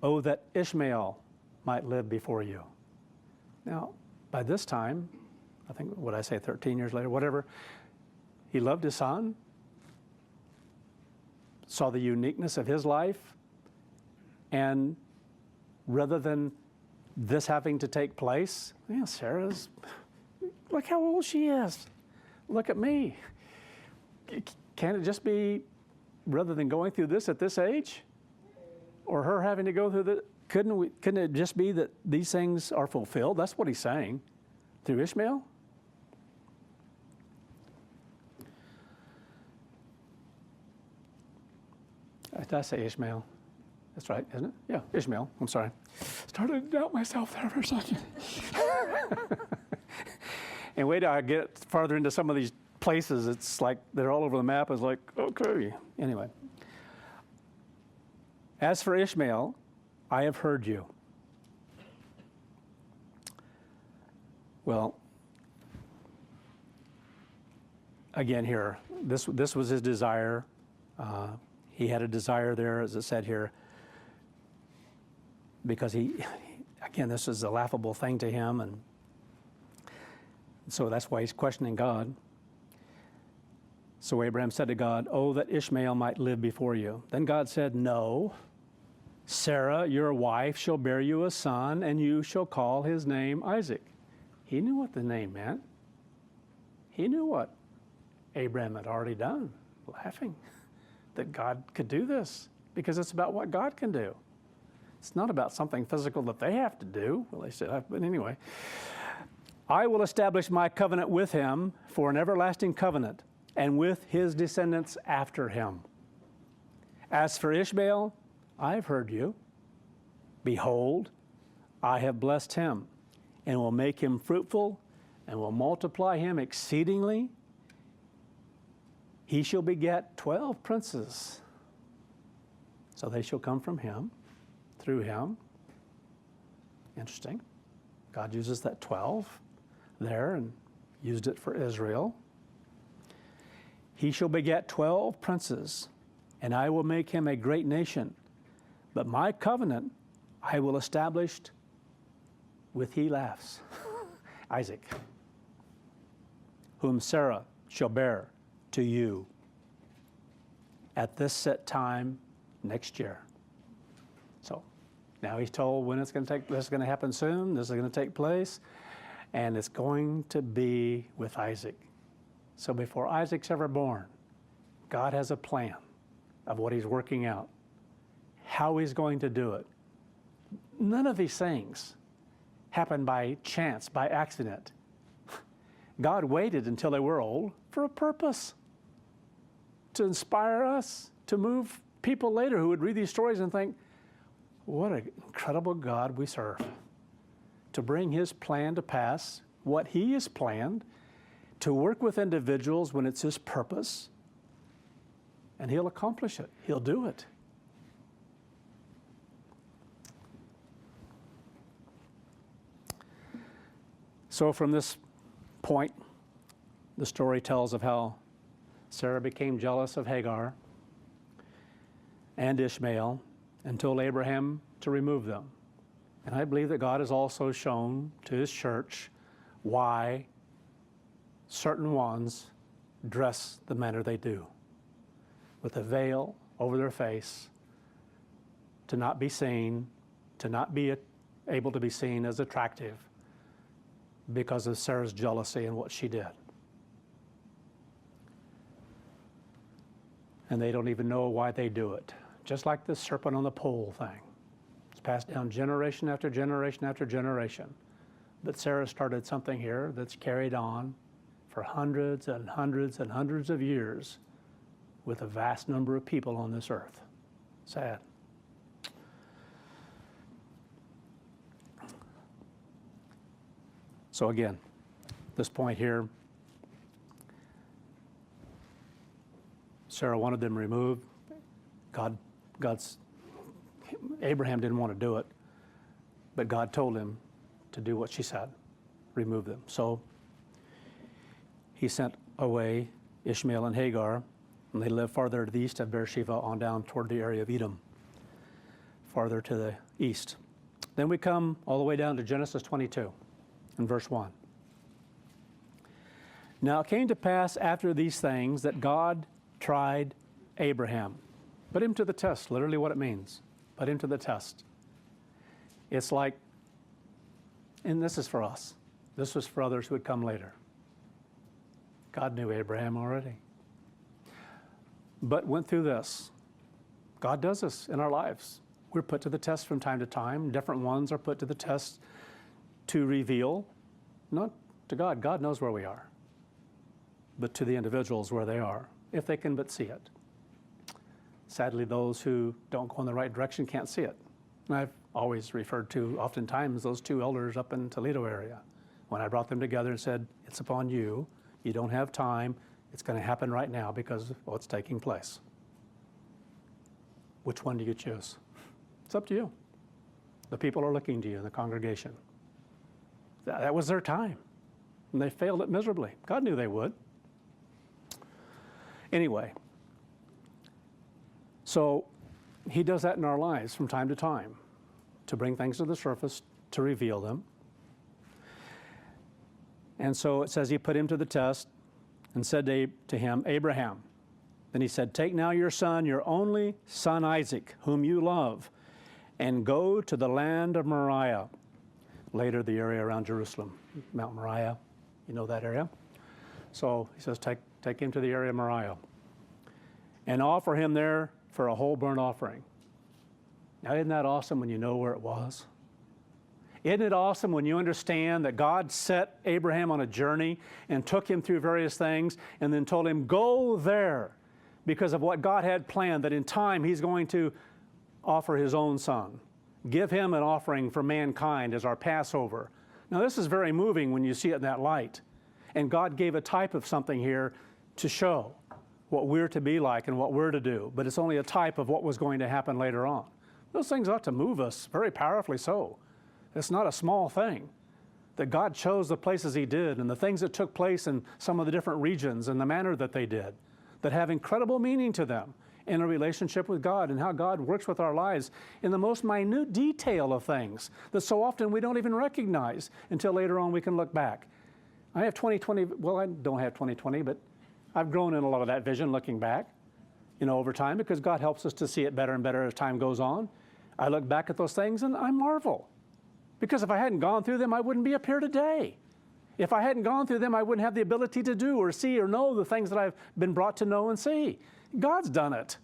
oh, that Ishmael might live before you. Now, by this time, I think, 13 years later, whatever, he loved his son, saw the uniqueness of his life, and rather than this having to take place, Sarah's, look how old she is. Look at me. Can't it just be rather than going through this at this age, or her having to go through the, couldn't it just be that these things are fulfilled? That's what he's saying through Ishmael. Did I say Ishmael? That's right, isn't it? Yeah, Ishmael. I'm sorry. Started to doubt myself there for a second. And wait till I get farther into some of these places. It's like they're all over the map. It's like, okay. Anyway. As for Ishmael, I have heard you. Well, again here, this was his desire. He had a desire there, as it said here, because again, this is a laughable thing to him, and so that's why he's questioning God. So Abraham said to God, "Oh, that Ishmael might live before you." Then God said, "No, Sarah, your wife, shall bear you a son, and you shall call his name Isaac." He knew what the name meant. He knew what Abraham had already done, laughing that God could do this, because it's about what God can do. It's not about something physical that they have to do. Well, they said, but anyway. "I will establish my covenant with him for an everlasting covenant, and with his descendants after him. As for Ishmael, I have heard you. Behold, I have blessed him, and will make him fruitful, and will multiply him exceedingly. He shall beget 12 princes. So they shall come from him, through him." Interesting. God uses that 12 there and used it for Israel. "He shall beget 12 princes, and I will make him a great nation. But my covenant I will establish with," he laughs, "Isaac, whom Sarah shall bear to you at this set time next year." So now he's told when this is going to happen soon, this is going to take place, and it's going to be with Isaac. So before Isaac's ever born, God has a plan of what he's working out, how he's going to do it. None of these things happen by chance, by accident. God waited until they were old for a purpose, to inspire us, to move people later who would read these stories and think, what an incredible God we serve, to bring his plan to pass, what he has planned, to work with individuals when it's his purpose, and he'll accomplish it. He'll do it. So from this point, the story tells of how Sarah became jealous of Hagar and Ishmael and told Abraham to remove them. And I believe that God has also shown to his church why certain ones dress the manner they do, with a veil over their face, to not be seen, to not be able to be seen as attractive because of Sarah's jealousy and what she did. And they don't even know why they do it. Just like the serpent on the pole thing. It's passed down generation after generation after generation. But Sarah started something here that's carried on for hundreds and hundreds and hundreds of years with a vast number of people on this earth. Sad. So again, this point here, Sarah wanted them removed. Abraham didn't want to do it, but God told him to do what she said, remove them. So he sent away Ishmael and Hagar, and they lived farther to the east of Beersheba on down toward the area of Edom, farther to the east. Then we come all the way down to Genesis 22 and verse 1. "Now it came to pass after these things that God tried Abraham." Put him to the test, literally what it means. Put him to the test. It's like, and this is for us. This was for others who would come later. God knew Abraham already. but went through this. God does this in our lives. We're put to the test from time to time. Different ones are put to the test to reveal, not to God. God knows where we are, but to the individuals where they are, if they can but see it. Sadly, those who don't go in the right direction can't see it. And I've always referred to, oftentimes, those two elders up in Toledo area. When I brought them together and said, it's upon you, you don't have time, it's going to happen right now because of what's taking place. Which one do you choose? It's up to you. The people are looking to you in the congregation. That was their time, and they failed it miserably. God knew they would. Anyway, so he does that in our lives from time to time, to bring things to the surface, to reveal them. And so it says he put him to the test and said to him, Abraham. Then he said, take now your son, your only son Isaac, whom you love, and go to the land of Moriah. Later, the area around Jerusalem, Mount Moriah, you know that area? So he says, take him to the area of Moriah and offer him there for a whole burnt offering. Now, isn't that awesome when you know where it was? Isn't it awesome when you understand that God set Abraham on a journey and took him through various things and then told him, go there, because of what God had planned, that in time he's going to offer his own son. Give him an offering for mankind as our Passover. Now, this is very moving when you see it in that light. And God gave a type of something here to show what we're to be like and what we're to do. But it's only a type of what was going to happen later on. Those things ought to move us very powerfully so. It's not a small thing that God chose the places he did and the things that took place in some of the different regions and the manner that they did, that have incredible meaning to them in a relationship with God and how God works with our lives in the most minute detail of things that so often we don't even recognize until later on we can look back. I have 20/20, well, I don't have 20/20, but I've grown in a lot of that vision looking back, over time, because God helps us to see it better and better as time goes on. I look back at those things and I marvel, because if I hadn't gone through them, I wouldn't be up here today. If I hadn't gone through them, I wouldn't have the ability to do or see or know the things that I've been brought to know and see. God's done it,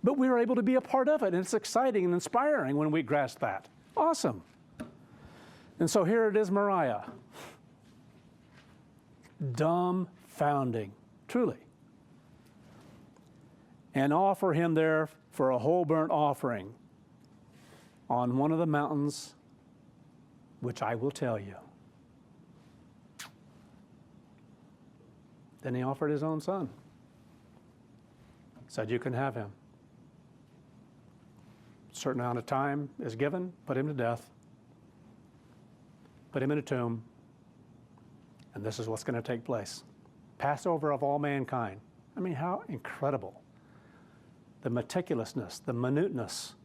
but we were able to be a part of it, and it's exciting and inspiring when we grasp that. Awesome. And so here it is, Moriah. Dumbfounding, truly. And offer him there for a whole burnt offering on one of the mountains, which I will tell you. Then he offered his own son. Said, you can have him. A certain amount of time is given, put him to death, put him in a tomb, and this is what's going to take place. Passover of all mankind. I mean, how incredible. The meticulousness, the minuteness,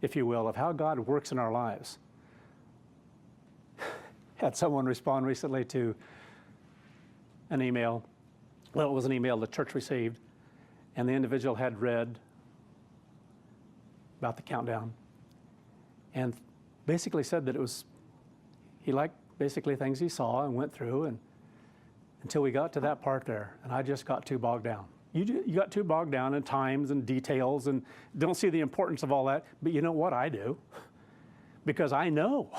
if you will, of how God works in our lives. Had someone respond recently to an email. Well, it was an email the church received, and the individual had read about the countdown and basically said that he liked basically things he saw and went through, and until we got to that part there, and I just got too bogged down. You got too bogged down in times and details and don't see the importance of all that, but you know what I do? Because I know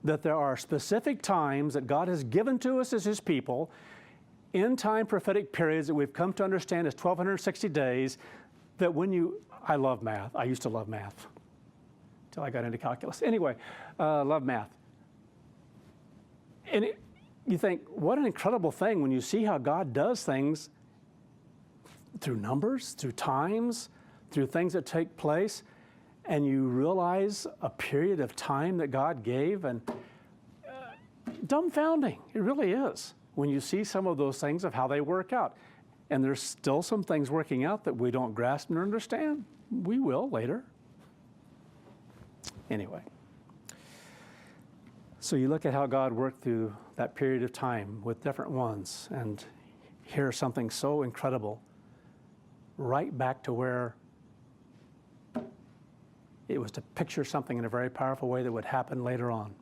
that there are specific times that God has given to us as his people, in time prophetic periods that we've come to understand as 1,260 days, that I love math. I used to love math until I got into calculus. Anyway, love math. And you think, what an incredible thing when you see how God does things through numbers, through times, through things that take place, and you realize a period of time that God gave, and dumbfounding, it really is, when you see some of those things of how they work out. And there's still some things working out that we don't grasp and understand. We will later. Anyway, so you look at how God worked through that period of time with different ones, and hear something so incredible, right back to where it was to picture something in a very powerful way that would happen later on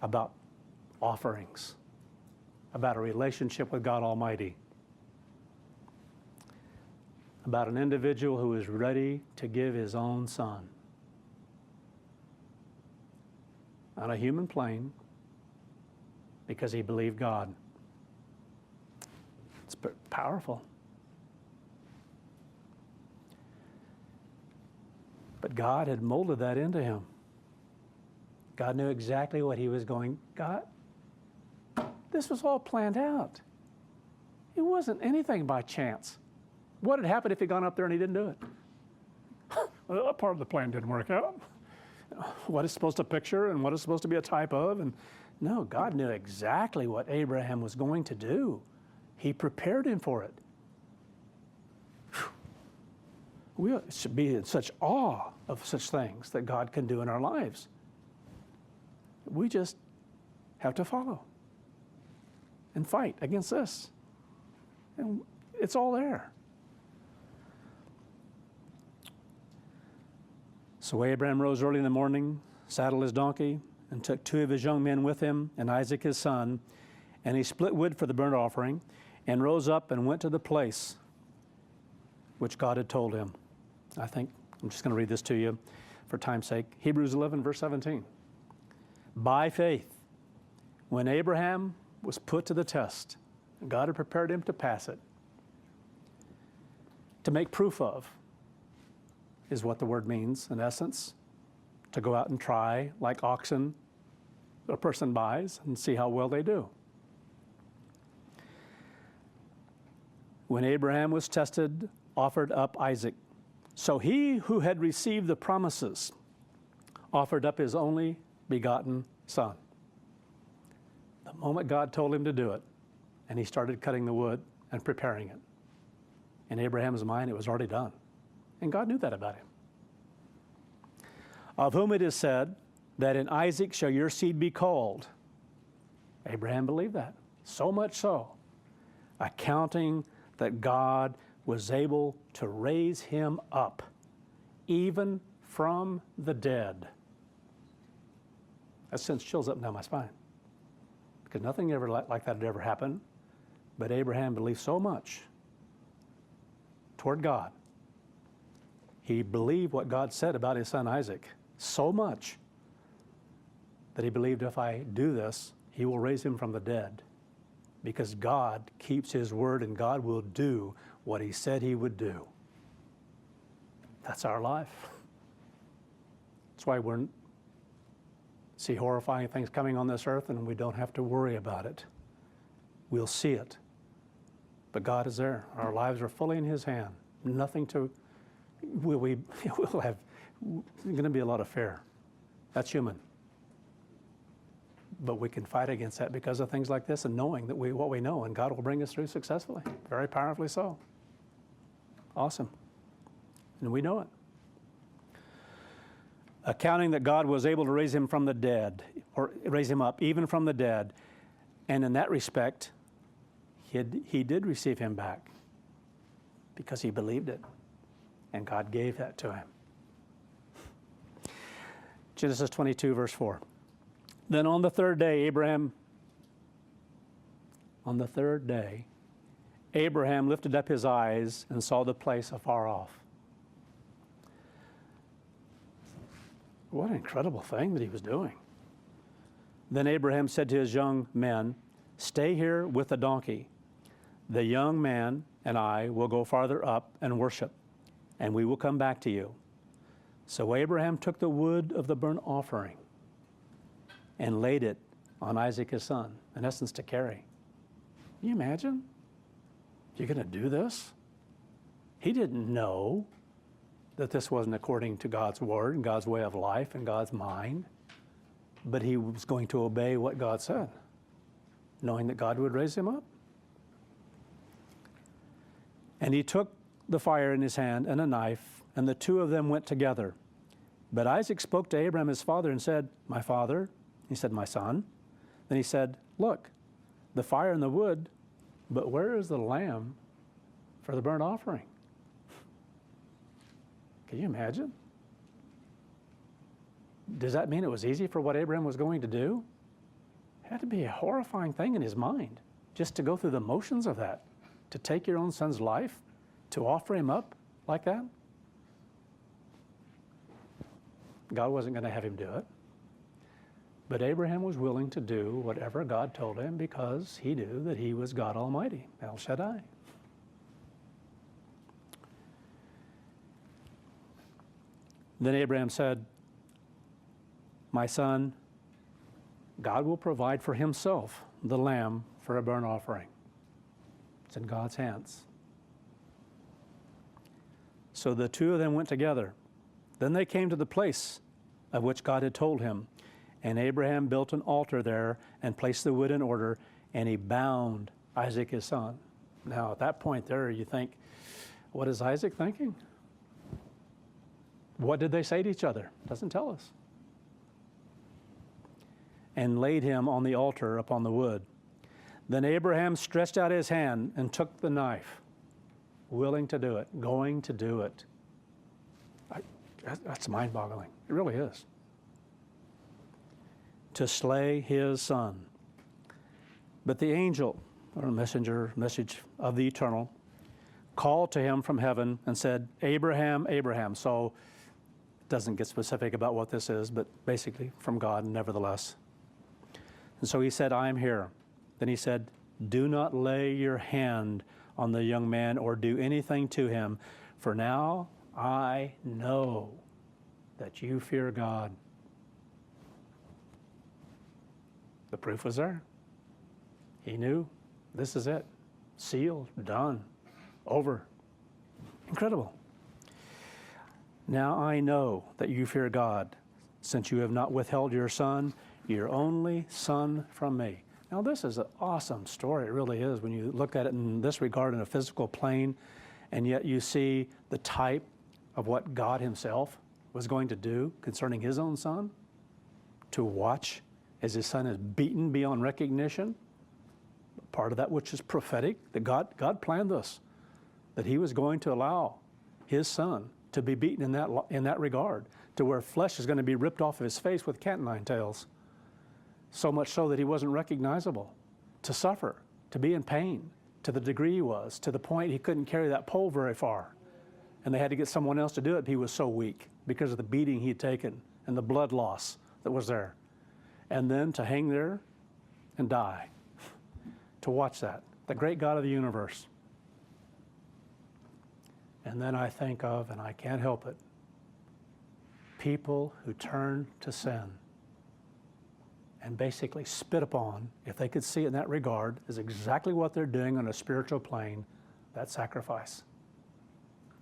about offerings. about a relationship with God Almighty, about an individual who is ready to give his own son on a human plane because he believed God. It's powerful. But God had molded that into him. God knew exactly what he was going. God, this was all planned out. It wasn't anything by chance. What had happened if he'd gone up there and he didn't do it? Well, that part of the plan didn't work out. What it's supposed to picture and what it's supposed to be a type of. And no, God knew exactly what Abraham was going to do. He prepared him for it. We should be in such awe of such things that God can do in our lives. We just have to follow and fight against this. And it's all there. So Abraham rose early in the morning, saddled his donkey, and took 2 of his young men with him, and Isaac his son, and he split wood for the burnt offering, and rose up and went to the place which God had told him. I'm just going to read this to you for time's sake. Hebrews 11, verse 17. By faith, when Abraham was put to the test, God had prepared him to pass it. To make proof of is what the word means, in essence. To go out and try, like oxen a person buys, and see how well they do. When Abraham was tested, offered up Isaac. So he who had received the promises offered up his only begotten son. The moment God told him to do it, and he started cutting the wood and preparing it. In Abraham's mind, it was already done. And God knew that about him. Of whom it is said, that in Isaac shall your seed be called. Abraham believed that, so much so, accounting that God was able to raise him up, even from the dead. That sends chills up and down my spine, because nothing ever like that had ever happened. But Abraham believed so much toward God. He believed what God said about his son Isaac so much that he believed, if I do this, he will raise him from the dead, because God keeps his word and God will do what he said he would do. That's our life. That's why we see horrifying things coming on this earth and we don't have to worry about it. We'll see it. But God is there. Our lives are fully in his hand. Nothing to, we'll have, there's going to be a lot of fear. That's human. But we can fight against that because of things like this, and knowing that what we know, and God will bring us through successfully, very powerfully so. Awesome. And we know it. Accounting that God was able to raise him from the dead, or raise him up even from the dead, and in that respect, he did receive him back because he believed it, and God gave that to him. Genesis 22, verse 4. Then on the third day, Abraham lifted up his eyes and saw the place afar off. What an incredible thing that he was doing. Then Abraham said to his young men, "Stay here with the donkey. The young man and I will go farther up and worship, and we will come back to you." So Abraham took the wood of the burnt offering and laid it on Isaac his son, in essence to carry. Can you imagine? You're going to do this? He didn't know that this wasn't according to God's word and God's way of life and God's mind, but he was going to obey what God said, knowing that God would raise him up. And he took the fire in his hand and a knife, and the two of them went together. But Isaac spoke to Abraham his father and said, "My father." He said, "My son." Then he said, "Look, the fire and the wood, but where is the lamb for the burnt offering?" Can you imagine? Does that mean it was easy for what Abraham was going to do? It had to be a horrifying thing in his mind. just to go through the motions of that, to take your own son's life, to offer him up like that? God wasn't going to have him do it. But Abraham was willing to do whatever God told him because he knew that he was God Almighty, El Shaddai. Then Abraham said, my son, God will provide for himself the lamb for a burnt offering. It's in God's hands. So the two of them went together. Then they came to the place of which God had told him. And Abraham built an altar there and placed the wood in order, and he bound Isaac his son. Now, at that point there, you think, what is Isaac thinking? What did they say to each other? Doesn't tell us. And laid him on the altar upon the wood. Then Abraham stretched out his hand and took the knife, willing to do it, going to do it. That's mind-boggling. It really is. To slay his son. But the angel, or message of the eternal, called to him from heaven and said, Abraham, Abraham. So it doesn't get specific about what this is, but basically from God nevertheless. And so he said, I am here. Then he said, do not lay your hand on the young man or do anything to him, for now I know that you fear God. The proof was there. He knew this is it. Sealed, done, over. Incredible. Now I know that you fear God, since you have not withheld your son, your only son, from me. Now this is an awesome story. It really is when you look at it in this regard in a physical plane, and yet you see the type of what God himself was going to do concerning his own son, to watch as his son is beaten beyond recognition. Part of that which is prophetic, that God planned this, that he was going to allow his son to be beaten in that regard, to where flesh is going to be ripped off of his face with cat and nine tails. So much so that he wasn't recognizable, to suffer, to be in pain, to the degree he was, to the point he couldn't carry that pole very far. And they had to get someone else to do it. He was so weak because of the beating he had taken and the blood loss that was there. And then to hang there and die, to watch that, the great God of the universe. And then I think of, and I can't help it, people who turn to sin and basically spit upon, if they could see it in that regard, is exactly what they're doing on a spiritual plane, that sacrifice.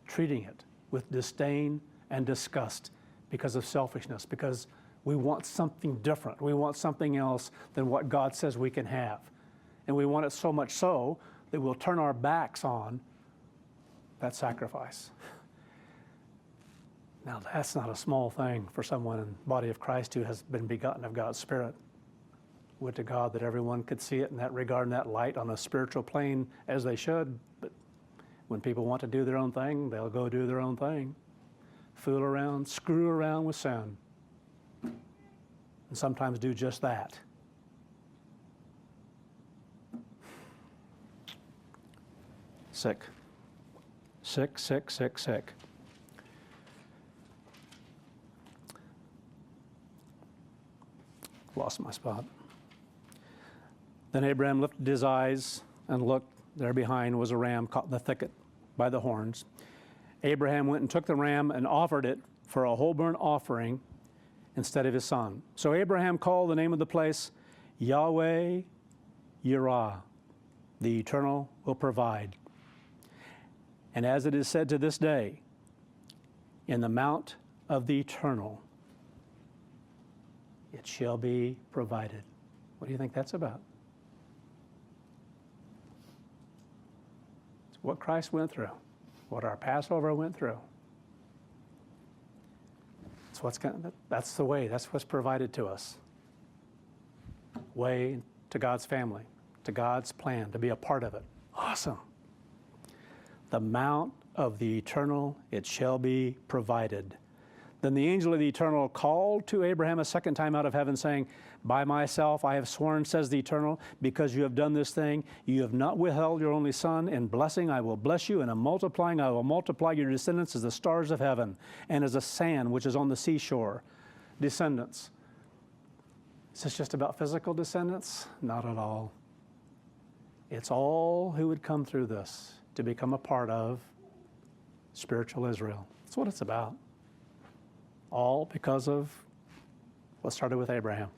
Treating it with disdain and disgust because of selfishness, because we want something different. We want something else than what God says we can have. And we want it so much so that we'll turn our backs on that sacrifice. Now that's not a small thing for someone in the body of Christ who has been begotten of God's Spirit. Would to God that everyone could see it in that regard, in that light, on a spiritual plane as they should. But when people want to do their own thing, they'll go do their own thing. Fool around, screw around with sin. And sometimes do just that. Sick. Sick, sick, sick, sick. Lost my spot. Then Abraham lifted his eyes and looked. There behind was a ram caught in the thicket by the horns. Abraham went and took the ram and offered it for a whole burnt offering instead of his son. So Abraham called the name of the place Yahweh Yireh, the Eternal will provide. And as it is said to this day, in the mount of the Eternal, it shall be provided. What do you think that's about? It's what Christ went through, what our Passover went through. That's the way, that's what's provided to us. Way to God's family, to God's plan, to be a part of it. Awesome. The mount of the Eternal, it shall be provided. Then the angel of the Eternal called to Abraham a second time out of heaven, saying, by myself I have sworn, says the Eternal, because you have done this thing, you have not withheld your only son. In blessing I will bless you, and in multiplying I will multiply your descendants as the stars of heaven, and as the sand which is on the seashore. Descendants. Is this just about physical descendants? Not at all. It's all who would come through this to become a part of spiritual Israel. That's what it's about. All because of what started with Abraham.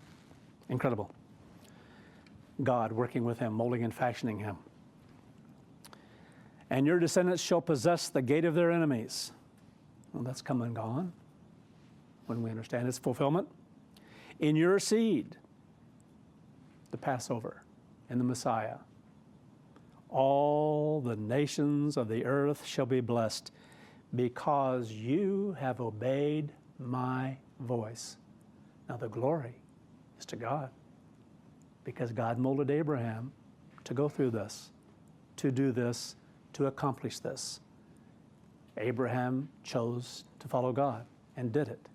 Incredible. God working with him, molding and fashioning him. And your descendants shall possess the gate of their enemies. Well, that's come and gone when we understand its fulfillment. In your seed, the Passover and the Messiah, all the nations of the earth shall be blessed because you have obeyed my voice. Now the glory is to God, because God molded Abraham to go through this, to do this, to accomplish this. Abraham chose to follow God and did it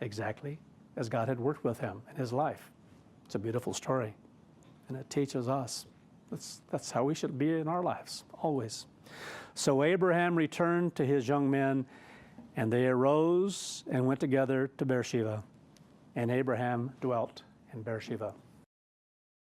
exactly as God had worked with him in his life. It's a beautiful story, and it teaches us that's how we should be in our lives, always. So Abraham returned to his young men, and they arose and went together to Beersheba, and Abraham dwelt in Beersheba.